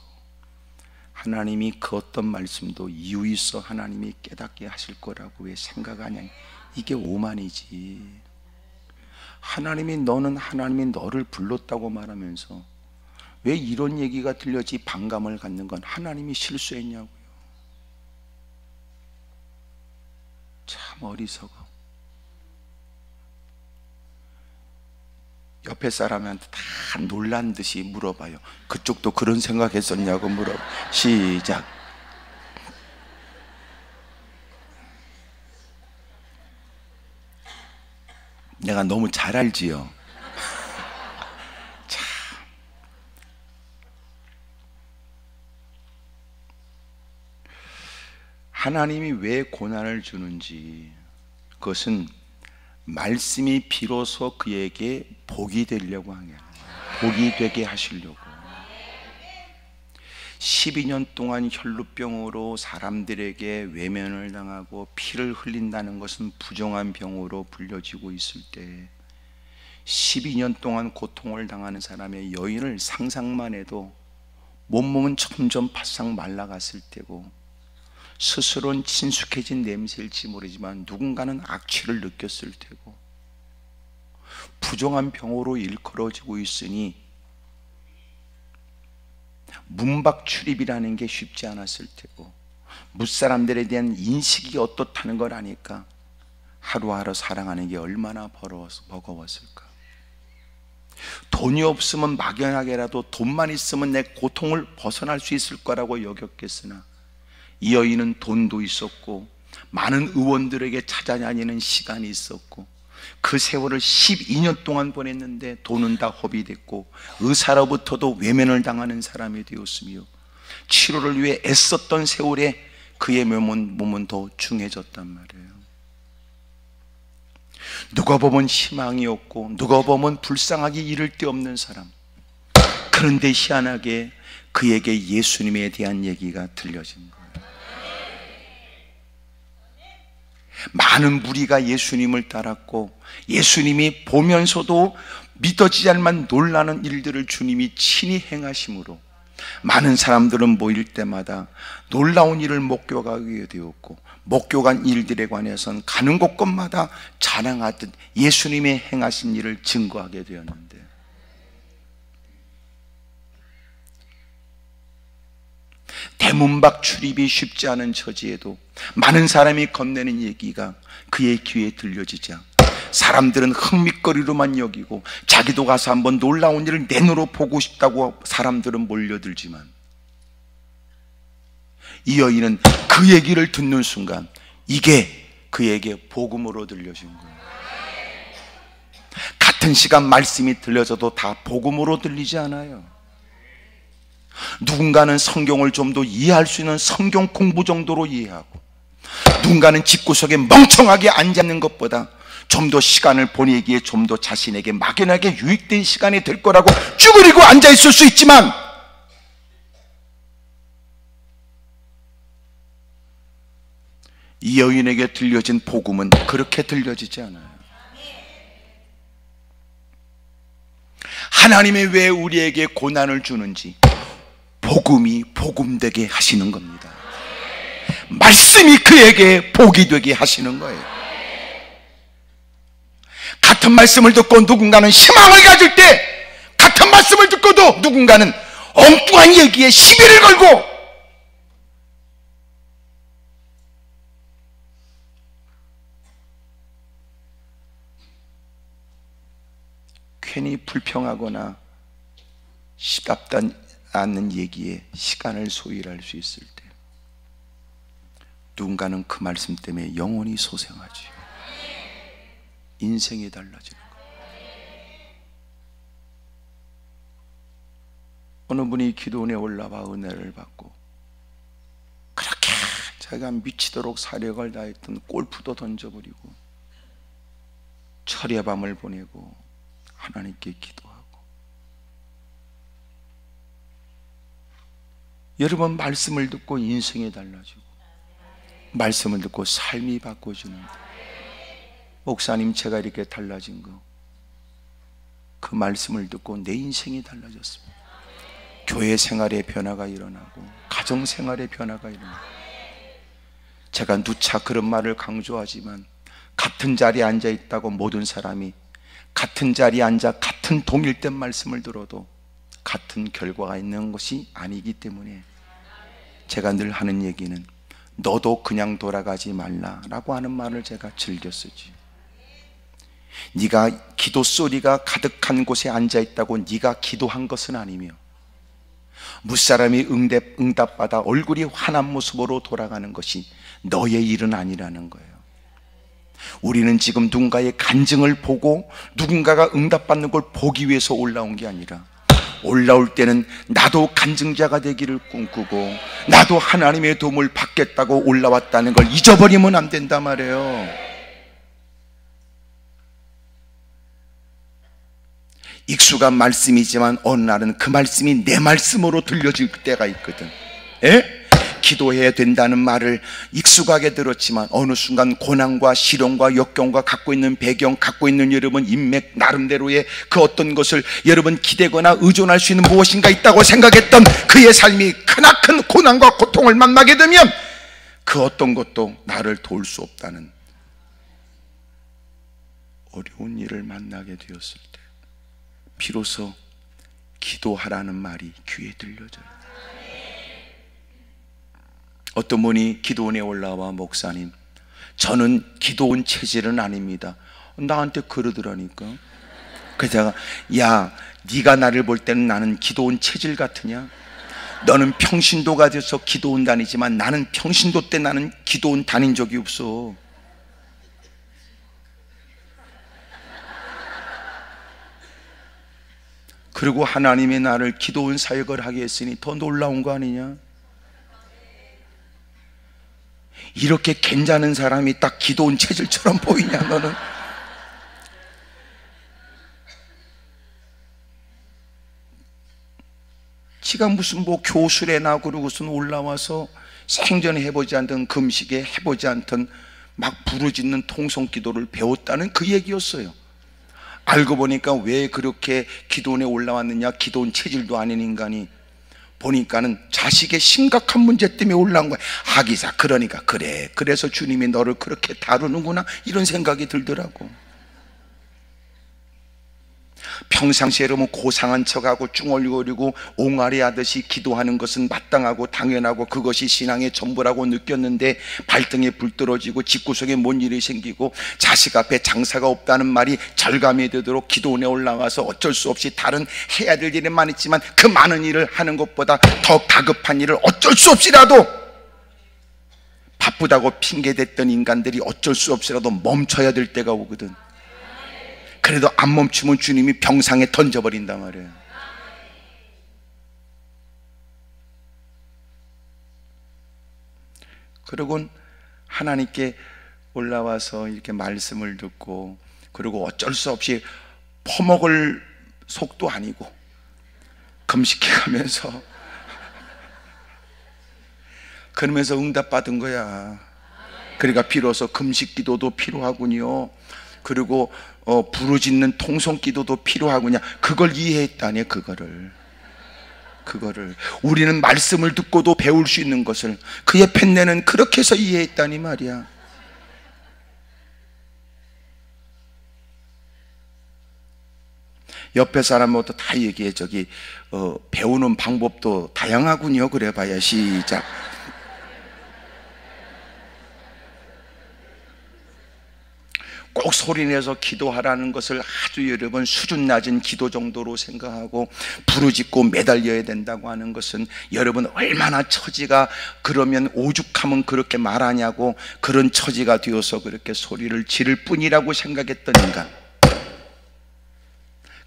하나님이 그 어떤 말씀도 이유 있어 하나님이 깨닫게 하실 거라고 왜 생각 안 하냐. 이게 오만이지. 하나님이 너를 불렀다고 말하면서 왜 이런 얘기가 들려지 반감을 갖는 건 하나님이 실수했냐고요. 참 어리석어. 옆에 사람한테 다 놀란 듯이 물어봐요. 그쪽도 그런 생각했었냐고 물어봐. 시작. 내가 너무 잘 알지요. 참. 하나님이 왜 고난을 주는지, 그것은 말씀이 비로소 그에게 복이 되려고 하는 거예요. 복이 되게 하시려고. 12년 동안 혈루병으로 사람들에게 외면을 당하고 피를 흘린다는 것은 부정한 병으로 불려지고 있을 때 12년 동안 고통을 당하는 사람의 여인을 상상만 해도 몸몸은 점점 바싹 말라갔을 때고, 스스로는 친숙해진 냄새일지 모르지만 누군가는 악취를 느꼈을 테고, 부정한 병으로 일컬어지고 있으니 문박 출입이라는 게 쉽지 않았을 테고, 무사람들에 대한 인식이 어떻다는 걸 아니까 하루하루 살아가는 게 얼마나 버거웠을까. 돈이 없으면 막연하게라도 돈만 있으면 내 고통을 벗어날 수 있을 거라고 여겼겠으나, 이 여인은 돈도 있었고 많은 의원들에게 찾아다니는 시간이 있었고, 그 세월을 12년 동안 보냈는데 돈은 다 허비됐고 의사로부터도 외면을 당하는 사람이 되었으며, 치료를 위해 애썼던 세월에 그의 몸은 더 중해졌단 말이에요. 누가 보면 희망이 없고 누가 보면 불쌍하기 이를 데 없는 사람. 그런데 희한하게 그에게 예수님에 대한 얘기가 들려진 거예요. 많은 무리가 예수님을 따랐고, 예수님이 보면서도 믿어지지 않을 만한 놀라는 일들을 주님이 친히 행하심으로 많은 사람들은 모일 때마다 놀라운 일을 목격하게 되었고, 목격한 일들에 관해서는 가는 곳곳마다 자랑하듯 예수님의 행하신 일을 증거하게 되었는데, 대문박 출입이 쉽지 않은 처지에도 많은 사람이 건네는 얘기가 그의 귀에 들려지자 사람들은 흥미거리로만 여기고, 자기도 가서 한번 놀라운 일을 내 눈으로 보고 싶다고 사람들은 몰려들지만, 이 여인은 그 얘기를 듣는 순간 이게 그에게 복음으로 들려진 거예요. 같은 시간 말씀이 들려져도 다 복음으로 들리지 않아요. 누군가는 성경을 좀 더 이해할 수 있는 성경 공부 정도로 이해하고, 누군가는 집구석에 멍청하게 앉아있는 것보다 좀 더 시간을 보내기에 좀 더 자신에게 막연하게 유익된 시간이 될 거라고 쭈그리고 앉아있을 수 있지만, 이 여인에게 들려진 복음은 그렇게 들려지지 않아요. 하나님이 왜 우리에게 고난을 주는지, 복음이 복음되게 하시는 겁니다. 말씀이 그에게 복이 되게 하시는 거예요. 같은 말씀을 듣고 누군가는 희망을 가질 때, 같은 말씀을 듣고도 누군가는 엉뚱한 얘기에 시비를 걸고, 괜히 불평하거나 시답지 않는 얘기에 시간을 소일할 수 있을 때, 누군가는 그 말씀 때문에 영혼이 소생하지, 인생이 달라지는 거예요. 어느 분이 기도원에 올라와 은혜를 받고, 그렇게 자기가 미치도록 사력을 다했던 골프도 던져버리고 철야 밤을 보내고 하나님께 기도하고, 여러분 말씀을 듣고 인생이 달라지고, 말씀을 듣고 삶이 바꿔지는데, 목사님 제가 이렇게 달라진 거, 그 말씀을 듣고 내 인생이 달라졌습니다. 교회 생활의 변화가 일어나고 가정 생활의 변화가 일어나고, 제가 누차 그런 말을 강조하지만, 같은 자리에 앉아 있다고 모든 사람이 같은 자리에 앉아 같은 동일된 말씀을 들어도 같은 결과가 있는 것이 아니기 때문에, 제가 늘 하는 얘기는 너도 그냥 돌아가지 말라라고 하는 말을 제가 즐겨 쓰지. 네가 기도 소리가 가득한 곳에 앉아 있다고 네가 기도한 것은 아니며, 무사람이 응답받아 얼굴이 환한 모습으로 돌아가는 것이 너의 일은 아니라는 거예요. 우리는 지금 누군가의 간증을 보고 누군가가 응답받는 걸 보기 위해서 올라온 게 아니라, 올라올 때는 나도 간증자가 되기를 꿈꾸고 나도 하나님의 도움을 받겠다고 올라왔다는 걸 잊어버리면 안 된단 말이에요. 익숙한 말씀이지만 어느 날은 그 말씀이 내 말씀으로 들려질 때가 있거든. 예? 기도해야 된다는 말을 익숙하게 들었지만 어느 순간 고난과 시련과 역경과 갖고 있는 배경, 갖고 있는 여러분 인맥 나름대로의 그 어떤 것을 여러분 기대거나 의존할 수 있는 무엇인가 있다고 생각했던 그의 삶이 크나큰 고난과 고통을 만나게 되면 그 어떤 것도 나를 도울 수 없다는 어려운 일을 만나게 되었을 때 비로소 기도하라는 말이 귀에 들려져요. 어떤 분이 기도원에 올라와, 목사님, 저는 기도원 체질은 아닙니다. 나한테 그러더라니까. 그래서 내가, 야, 네가 나를 볼 때는 나는 기도원 체질 같으냐? 너는 평신도가 돼서 기도원 다니지만 나는 평신도 때 나는 기도원 다닌 적이 없어. 그리고 하나님이 나를 기도원 사역을 하게 했으니 더 놀라운 거 아니냐? 이렇게 괜찮은 사람이 딱 기도원 체질처럼 보이냐 너는? 지가 무슨 뭐 교술에나 그러고선 올라와서 생전에 해보지 않던 금식에 해보지 않던 막 부르짖는 통성기도를 배웠다는 그 얘기였어요. 알고 보니까 왜 그렇게 기도원에 올라왔느냐, 기도원 체질도 아닌 인간이 보니까는 자식의 심각한 문제 때문에 올라온 거야. 하기사, 그러니까 그래, 그래서 주님이 너를 그렇게 다루는구나, 이런 생각이 들더라고. 평상시에 여러분 고상한 척하고 쭝얼거리고 옹알이 하듯이 기도하는 것은 마땅하고 당연하고 그것이 신앙의 전부라고 느꼈는데 발등에 불 떨어지고 집구석에 뭔 일이 생기고 자식 앞에 장사가 없다는 말이 절감이 되도록 기도원에 올라와서 어쩔 수 없이 다른 해야 될 일이 많았지만 그 많은 일을 하는 것보다 더 다급한 일을 어쩔 수 없이라도, 바쁘다고 핑계댔던 인간들이 어쩔 수 없이라도 멈춰야 될 때가 오거든. 그래도 안 멈추면 주님이 병상에 던져버린단 말이에요. 그러곤 하나님께 올라와서 이렇게 말씀을 듣고, 그리고 어쩔 수 없이 퍼먹을 속도 아니고 금식해가면서 그러면서 응답받은 거야. 그러니까 비로소 금식 기도도 필요하군요. 그리고 부르짖는 통성기도도 필요하구냐, 그걸 이해했다니. 그거를 우리는 말씀을 듣고도 배울 수 있는 것을 그의 펜내는 그렇게 해서 이해했다니 말이야. 옆에 사람부터 다 얘기해. 저기 배우는 방법도 다양하군요. 그래 봐야. 시작. 꼭 소리내서 기도하라는 것을 아주 여러분 수준 낮은 기도 정도로 생각하고 부르짖고 매달려야 된다고 하는 것은 여러분 얼마나 처지가 그러면 오죽하면 그렇게 말하냐고, 그런 처지가 되어서 그렇게 소리를 지를 뿐이라고 생각했던 인간.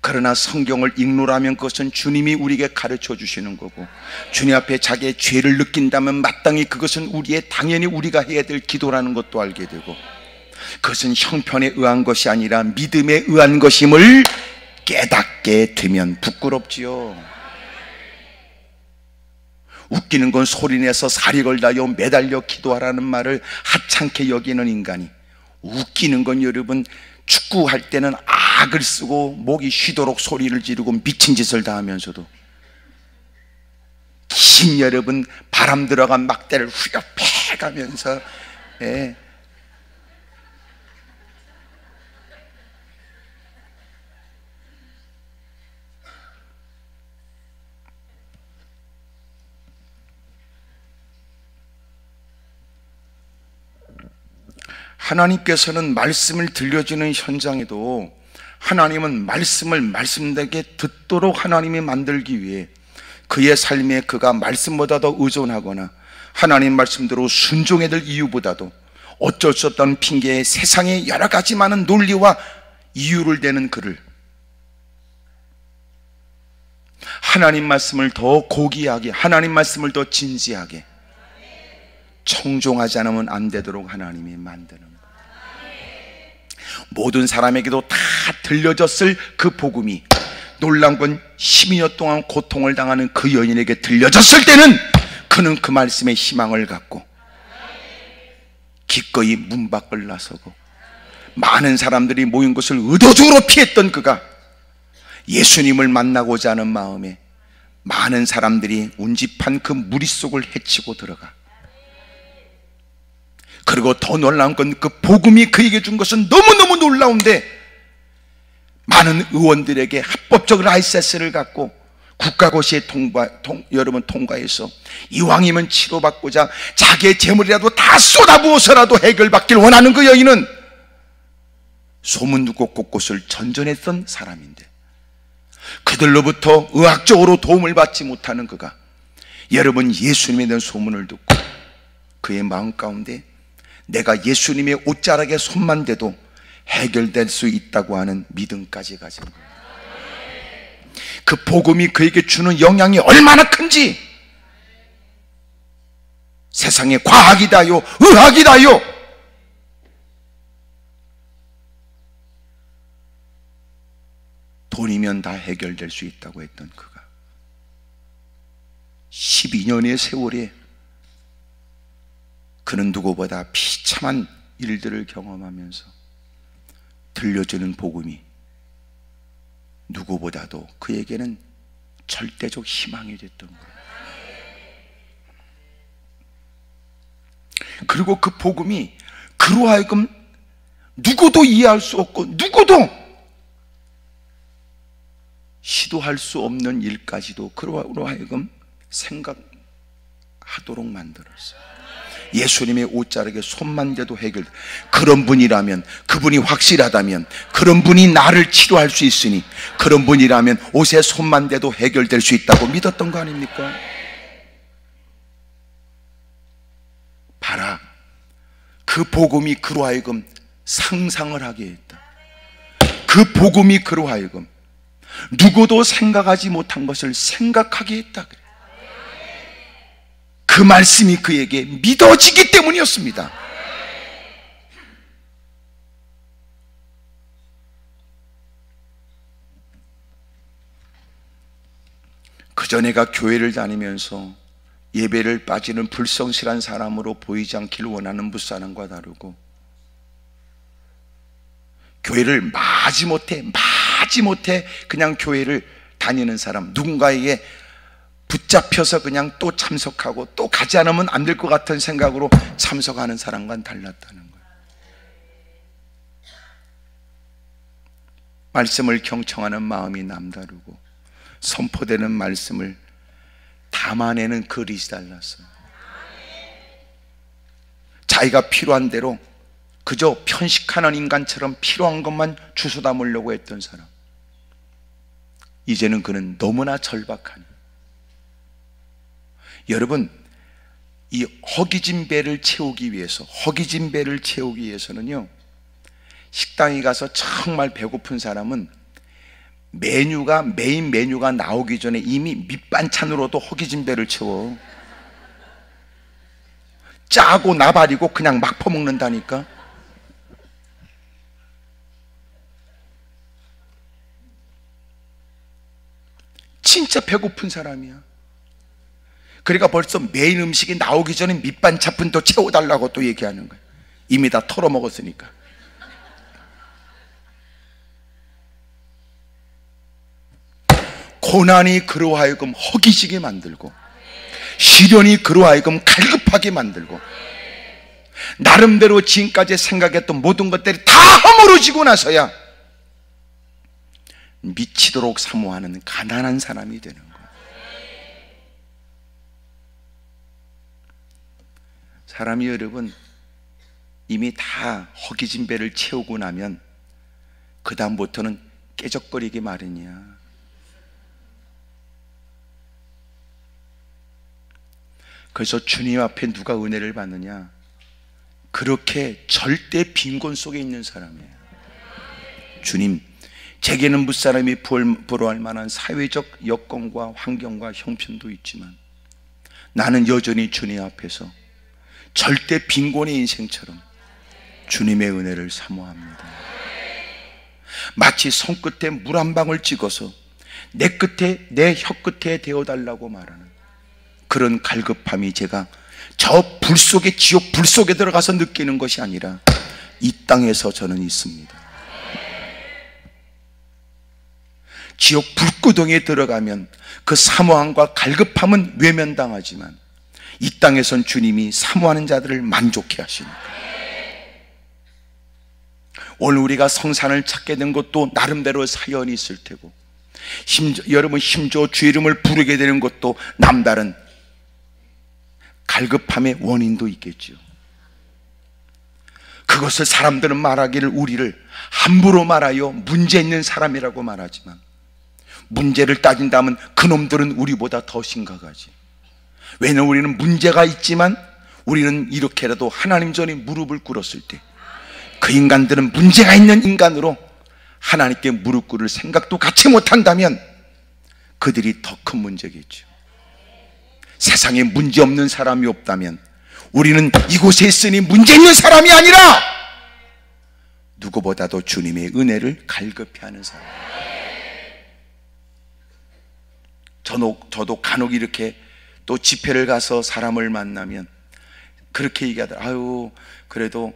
그러나 성경을 읽노라면 그것은 주님이 우리에게 가르쳐 주시는 거고, 주님 앞에 자기의 죄를 느낀다면 마땅히 그것은 당연히 우리가 해야 될 기도라는 것도 알게 되고, 그것은 형편에 의한 것이 아니라 믿음에 의한 것임을 깨닫게 되면 부끄럽지요. 웃기는 건 소리내서 사리 걸다요 매달려 기도하라는 말을 하찮게 여기는 인간이, 웃기는 건 여러분 축구할 때는 악을 쓰고 목이 쉬도록 소리를 지르고 미친 짓을 다 하면서도 긴 여러분 바람 들어간 막대를 후려패 가면서 하나님께서는 말씀을 들려주는 현장에도 하나님은 말씀을 말씀되게 듣도록 하나님이 만들기 위해 그의 삶에 그가 말씀보다 더 의존하거나 하나님 말씀대로 순종해야 될 이유보다도 어쩔 수 없다는 핑계에 세상의 여러 가지 많은 논리와 이유를 대는 그를 하나님 말씀을 더 고귀하게, 하나님 말씀을 더 진지하게 청종하지 않으면 안 되도록 하나님이 만드는 거예요. 모든 사람에게도 다 들려졌을 그 복음이 놀라운 건 12년 동안 고통을 당하는 그 여인에게 들려졌을 때는 그는 그 말씀에 희망을 갖고 기꺼이 문 밖을 나서고 많은 사람들이 모인 것을 의도적으로 피했던 그가 예수님을 만나고자 하는 마음에 많은 사람들이 운집한 그 무리 속을 헤치고 들어가. 그리고 더 놀라운 건 그 복음이 그에게 준 것은 너무너무 놀라운데 많은 의원들에게 합법적 라이센스를 갖고 국가고시에 여러분 통과해서 이왕이면 치료받고자 자기의 재물이라도 다 쏟아부어서라도 해결받길 원하는 그 여인은 소문 듣고 곳곳을 전전했던 사람인데 그들로부터 의학적으로 도움을 받지 못하는 그가 여러분 예수님에 대한 소문을 듣고 그의 마음 가운데 내가 예수님의 옷자락에 손만 대도 해결될 수 있다고 하는 믿음까지 가진 거예요. 그 복음이 그에게 주는 영향이 얼마나 큰지 세상에 과학이다요 의학이다요 돈이면 다 해결될 수 있다고 했던 그가 12년의 세월에 그는 누구보다 비참한 일들을 경험하면서 들려주는 복음이 누구보다도 그에게는 절대적 희망이 됐던 거예요. 그리고 그 복음이 그로 하여금 누구도 이해할 수 없고 누구도 시도할 수 없는 일까지도 그로 하여금 생각하도록 만들었어요. 예수님의 옷자락에 손만 대도 해결. 그런 분이라면, 그분이 확실하다면, 그런 분이 나를 치료할 수 있으니 그런 분이라면 옷에 손만 대도 해결될 수 있다고 믿었던 거 아닙니까? 봐라, 그 복음이 그로 하여금 상상을 하게 했다. 그 복음이 그로 하여금 누구도 생각하지 못한 것을 생각하게 했다. 그 말씀이 그에게 믿어지기 때문이었습니다. 그저 내가 교회를 다니면서 예배를 빠지는 불성실한 사람으로 보이지 않기를 원하는 붓사람과 다르고 교회를 마지못해 그냥 교회를 다니는 사람, 누군가에게 붙잡혀서 그냥 또 참석하고 또 가지 않으면 안 될 것 같은 생각으로 참석하는 사람과는 달랐다는 거예요. 말씀을 경청하는 마음이 남다르고 선포되는 말씀을 담아내는 그릇이 달랐어요. 자기가 필요한 대로 그저 편식하는 인간처럼 필요한 것만 주워 담으려고 했던 사람, 이제는 그는 너무나 절박하니 여러분, 이 허기진 배를 채우기 위해서는요, 식당에 가서 정말 배고픈 사람은 메인 메뉴가 나오기 전에 이미 밑반찬으로도 허기진 배를 채워. 짜고 나발이고 그냥 막 퍼먹는다니까. 진짜 배고픈 사람이야. 그러니까 벌써 메인 음식이 나오기 전에 밑반찬분 더 채워달라고 또 얘기하는 거예요. 이미 다 털어먹었으니까. 고난이 그로 하여금 허기지게 만들고 시련이 그로 하여금 갈급하게 만들고 나름대로 지금까지 생각했던 모든 것들이 다 허물어지고 나서야 미치도록 사모하는 가난한 사람이 되는 거예요. 사람이 여러분 이미 다 허기진 배를 채우고 나면 그 다음부터는 깨적거리기 마련이야. 그래서 주님 앞에 누가 은혜를 받느냐? 그렇게 절대 빈곤 속에 있는 사람이에요. 주님, 제게는 무사람이 부러워할 만한 사회적 여건과 환경과 형편도 있지만 나는 여전히 주님 앞에서 절대 빈곤의 인생처럼 주님의 은혜를 사모합니다. 마치 손끝에 물 한 방울 찍어서 내 혀끝에 대어달라고 말하는 그런 갈급함이 제가 저 불 속에, 지옥 불 속에 들어가서 느끼는 것이 아니라 이 땅에서 저는 있습니다. 지옥 불구덩이에 들어가면 그 사모함과 갈급함은 외면당하지만 이 땅에선 주님이 사모하는 자들을 만족해 하시니까. 오늘 우리가 성산을 찾게 된 것도 나름대로 사연이 있을 테고, 여러분 심지어 주 이름을 부르게 되는 것도 남다른 갈급함의 원인도 있겠죠. 그것을 사람들은 말하기를 우리를 함부로 말하여 문제 있는 사람이라고 말하지만, 문제를 따진다면 그놈들은 우리보다 더 심각하지. 왜냐하면 우리는 문제가 있지만 우리는 이렇게라도 하나님 전에 무릎을 꿇었을 때 그 인간들은 문제가 있는 인간으로 하나님께 무릎 꿇을 생각도 갖지 못한다면 그들이 더 큰 문제겠죠. 세상에 문제 없는 사람이 없다면 우리는 이곳에 있으니 문제 있는 사람이 아니라 누구보다도 주님의 은혜를 갈급히 하는 사람. 저도 간혹 이렇게 또 집회를 가서 사람을 만나면 그렇게 얘기하더라. 아유, 그래도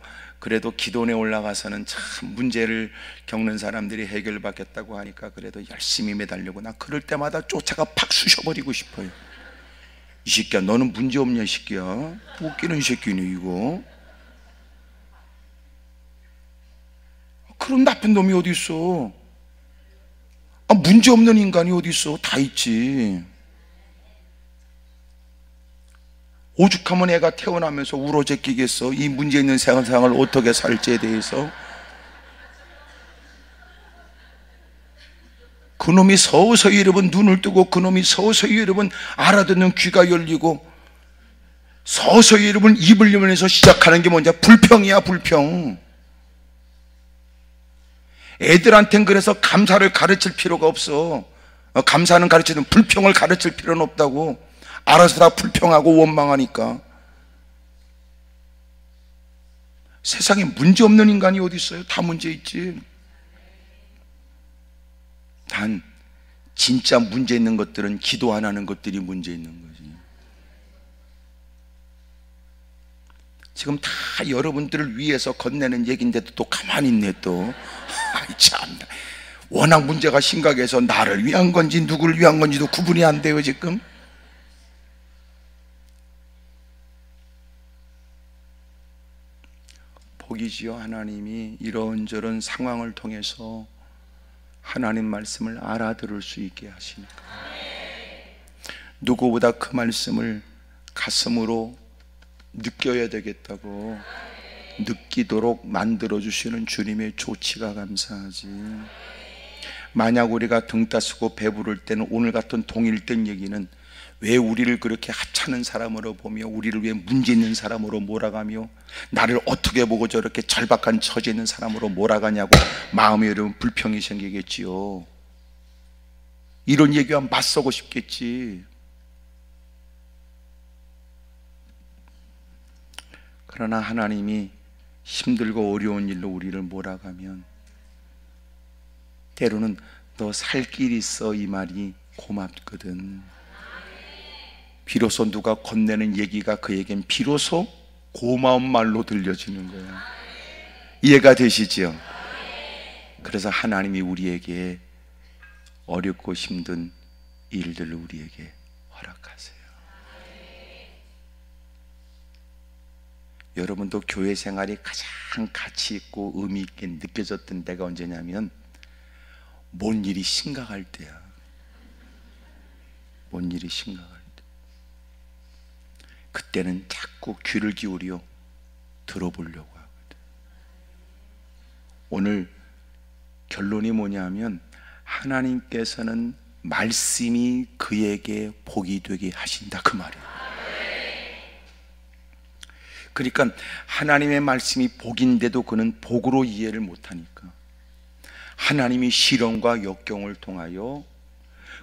기도원에 올라가서는 참 문제를 겪는 사람들이 해결받겠다고 하니까 그래도 열심히 매달리고, 나 그럴 때마다 쫓아가 팍 쑤셔버리고 싶어요. 이 새끼야, 너는 문제 없냐, 이 새끼야. 웃기는 새끼네 이거. 그런 나쁜 놈이 어디 있어? 문제 없는 인간이 어디 있어? 다 있지. 오죽하면 애가 태어나면서 울어제끼겠어. 이 문제 있는 세상을 어떻게 살지에 대해서. 그놈이 서서히 여러분 눈을 뜨고, 그놈이 서서히 여러분 알아듣는 귀가 열리고, 서서히 여러분 입을 열면서 시작하는 게 뭔지, 불평이야, 불평. 애들한텐 그래서 감사를 가르칠 필요가 없어. 감사는 가르치든 불평을 가르칠 필요는 없다고. 알아서 다 불평하고 원망하니까. 세상에 문제 없는 인간이 어디 있어요? 다 문제 있지. 단 진짜 문제 있는 것들은 기도 안 하는 것들이 문제 있는 거지. 지금 다 여러분들을 위해서 건네는 얘기인데도 또 가만히 있네 또. 아이 참, 워낙 문제가 심각해서 나를 위한 건지 누구를 위한 건지도 구분이 안 돼요 지금. 복이지요. 하나님이 이런저런 상황을 통해서 하나님 말씀을 알아들을 수 있게 하시니까. 누구보다 그 말씀을 가슴으로 느껴야 되겠다고 느끼도록 만들어주시는 주님의 조치가 감사하지. 만약 우리가 등 따스고 배부를 때는 오늘 같은 동일된 얘기는 왜 우리를 그렇게 하찮은 사람으로 보며, 우리를 왜 문제 있는 사람으로 몰아가며, 나를 어떻게 보고 저렇게 절박한 처지에 있는 사람으로 몰아가냐고 마음에 여러분 불평이 생기겠지요. 이런 얘기와 맞서고 싶겠지. 그러나 하나님이 힘들고 어려운 일로 우리를 몰아가면 때로는 너 살 길 있어 이 말이 고맙거든. 비로소 누가 건네는 얘기가 그에겐 비로소 고마운 말로 들려지는 거야. 이해가 되시죠? 그래서 하나님이 우리에게 어렵고 힘든 일들을 우리에게 허락하세요. 여러분도 교회 생활이 가장 가치 있고 의미 있게 느껴졌던 때가 언제냐면 뭔 일이 심각할 때야. 뭔 일이 심각할 때. 그때는 자꾸 귀를 기울여 들어보려고 하거든. 오늘 결론이 뭐냐면 하나님께서는 말씀이 그에게 복이 되게 하신다 그 말이에요. 그러니까 하나님의 말씀이 복인데도 그는 복으로 이해를 못하니까 하나님이 시련과 역경을 통하여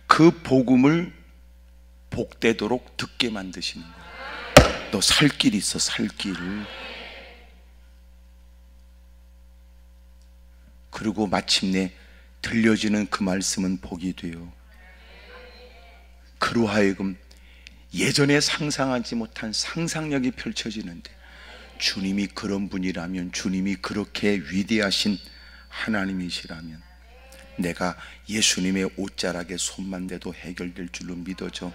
그 복음을 복되도록 듣게 만드시는 거예요. 너 살 길 있어, 살 길. 그리고 마침내 들려지는 그 말씀은 복이 돼요. 그로 하여금 예전에 상상하지 못한 상상력이 펼쳐지는데, 주님이 그런 분이라면, 주님이 그렇게 위대하신 하나님이시라면 내가 예수님의 옷자락에 손만 대도 해결될 줄로 믿어져.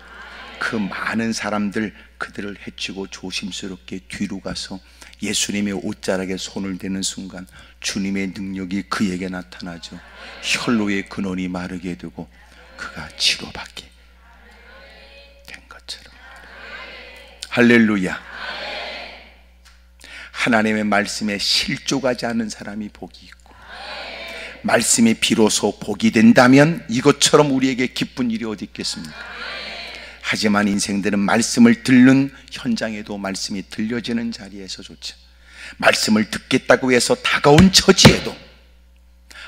그 많은 사람들, 그들을 해치고 조심스럽게 뒤로 가서 예수님의 옷자락에 손을 대는 순간 주님의 능력이 그에게 나타나죠. 혈로의 근원이 마르게 되고 그가 치료받게 된 것처럼. 할렐루야. 하나님의 말씀에 실족하지 않은 사람이 복이 있고, 말씀이 비로소 복이 된다면 이것처럼 우리에게 기쁜 일이 어디 있겠습니까? 하지만 인생들은 말씀을 듣는 현장에도 말씀이 들려지는 자리에서조차, 말씀을 듣겠다고 해서 다가온 처지에도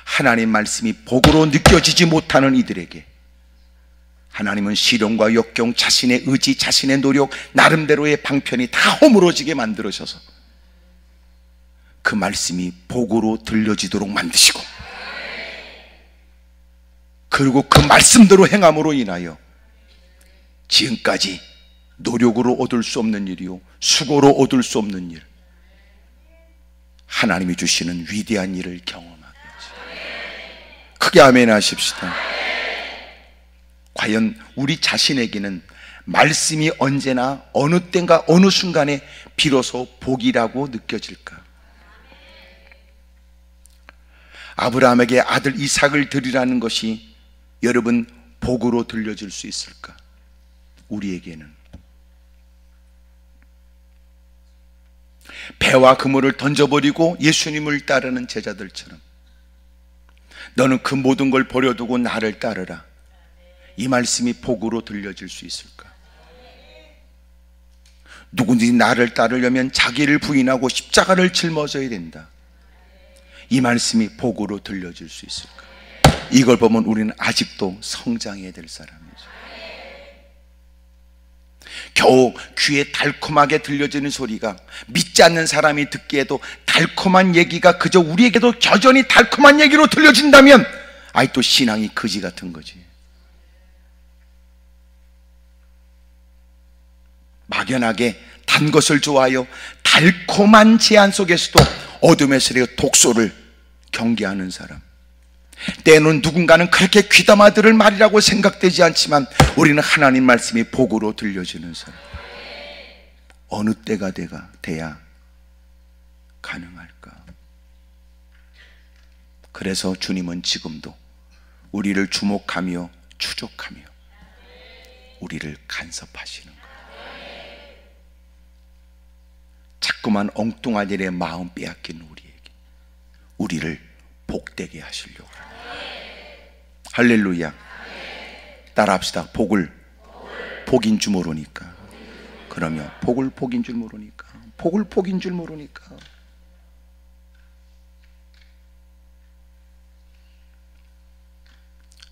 하나님 말씀이 복으로 느껴지지 못하는 이들에게 하나님은 시련과 역경, 자신의 의지, 자신의 노력, 나름대로의 방편이 다 허물어지게 만들어셔서 그 말씀이 복으로 들려지도록 만드시고, 그리고 그 말씀대로 행함으로 인하여 지금까지 노력으로 얻을 수 없는 일이요, 수고로 얻을 수 없는 일, 하나님이 주시는 위대한 일을 경험하게 하시고, 크게 아멘 하십시다. 과연 우리 자신에게는 말씀이 언제나 어느 때인가 어느 순간에 비로소 복이라고 느껴질까? 아브라함에게 아들 이삭을 드리라는 것이 여러분 복으로 들려질 수 있을까? 우리에게는 배와 그물을 던져버리고 예수님을 따르는 제자들처럼 너는 그 모든 걸 버려두고 나를 따르라, 이 말씀이 복으로 들려질 수 있을까? 누구든지 나를 따르려면 자기를 부인하고 십자가를 짊어져야 된다, 이 말씀이 복으로 들려질 수 있을까? 이걸 보면 우리는 아직도 성장해야 될 사람이죠. 겨우 귀에 달콤하게 들려지는 소리가 믿지 않는 사람이 듣기에도 달콤한 얘기가 그저 우리에게도 여전히 달콤한 얘기로 들려진다면 또 신앙이 거지 같은 거지. 막연하게 단 것을 좋아하여 달콤한 제안 속에서도 어둠에서의 독소를 경계하는 사람, 때는 누군가는 그렇게 귀담아 들을 말이라고 생각되지 않지만 우리는 하나님 말씀이 복으로 들려지는 사람, 어느 때가 돼야 가능할까? 그래서 주님은 지금도 우리를 주목하며 추적하며 우리를 간섭하시는 거예요. 자꾸만 엉뚱한 일에 마음 빼앗기는 우리를 복되게 하시려고 합니다. 할렐루야. 따라합시다. 복인 줄 모르니까. 그러면 복인 줄 모르니까. 복인 줄 모르니까.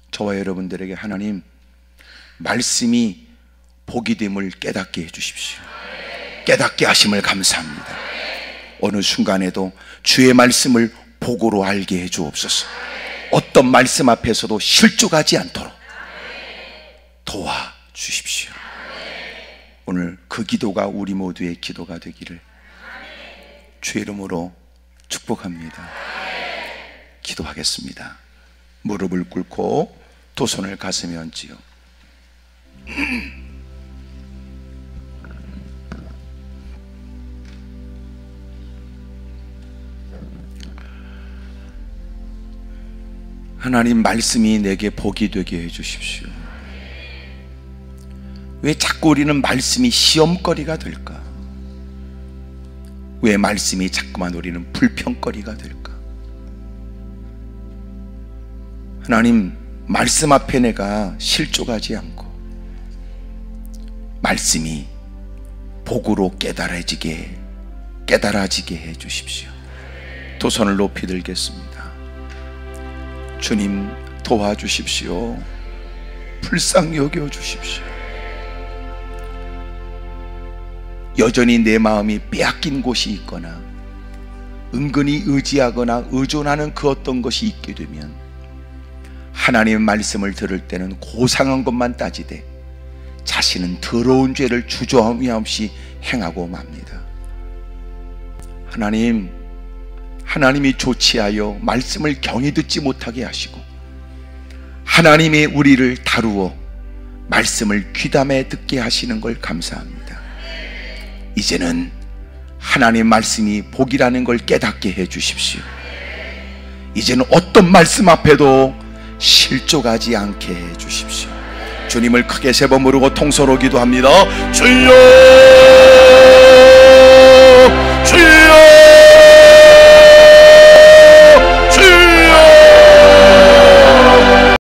저와 여러분들에게 하나님 말씀이 복이 됨을 깨닫게 해주십시오. 깨닫게 하심을 감사합니다. 어느 순간에도 주의 말씀을 복으로 알게 해주옵소서. 어떤 말씀 앞에서도 실족하지 않도록 도와주십시오. 오늘 그 기도가 우리 모두의 기도가 되기를 주의 이름으로 축복합니다. 기도하겠습니다. 무릎을 꿇고 두 손을 가슴에 얹지요. 하나님 말씀이 내게 복이 되게 해주십시오. 왜 자꾸 우리는 말씀이 시험거리가 될까? 왜 말씀이 자꾸만 우리는 불평거리가 될까? 하나님 말씀 앞에 내가 실족하지 않고 말씀이 복으로 깨달아지게 깨달아지게 해 주십시오. 두 손을 높이 들겠습니다. 주님 도와주십시오. 불쌍히 여겨 주십시오. 여전히 내 마음이 빼앗긴 곳이 있거나 은근히 의지하거나 의존하는 그 어떤 것이 있게 되면 하나님의 말씀을 들을 때는 고상한 것만 따지되 자신은 더러운 죄를 주저함이 없이 행하고 맙니다. 하나님이 조치하여 말씀을 경히 듣지 못하게 하시고 하나님이 우리를 다루어 말씀을 귀담아 듣게 하시는 걸 감사합니다. 이제는 하나님의 말씀이 복이라는 걸 깨닫게 해 주십시오. 이제는 어떤 말씀 앞에도 실족하지 않게 해 주십시오. 주님을 크게 세 번 부르고 통서로 기도합니다. 주여!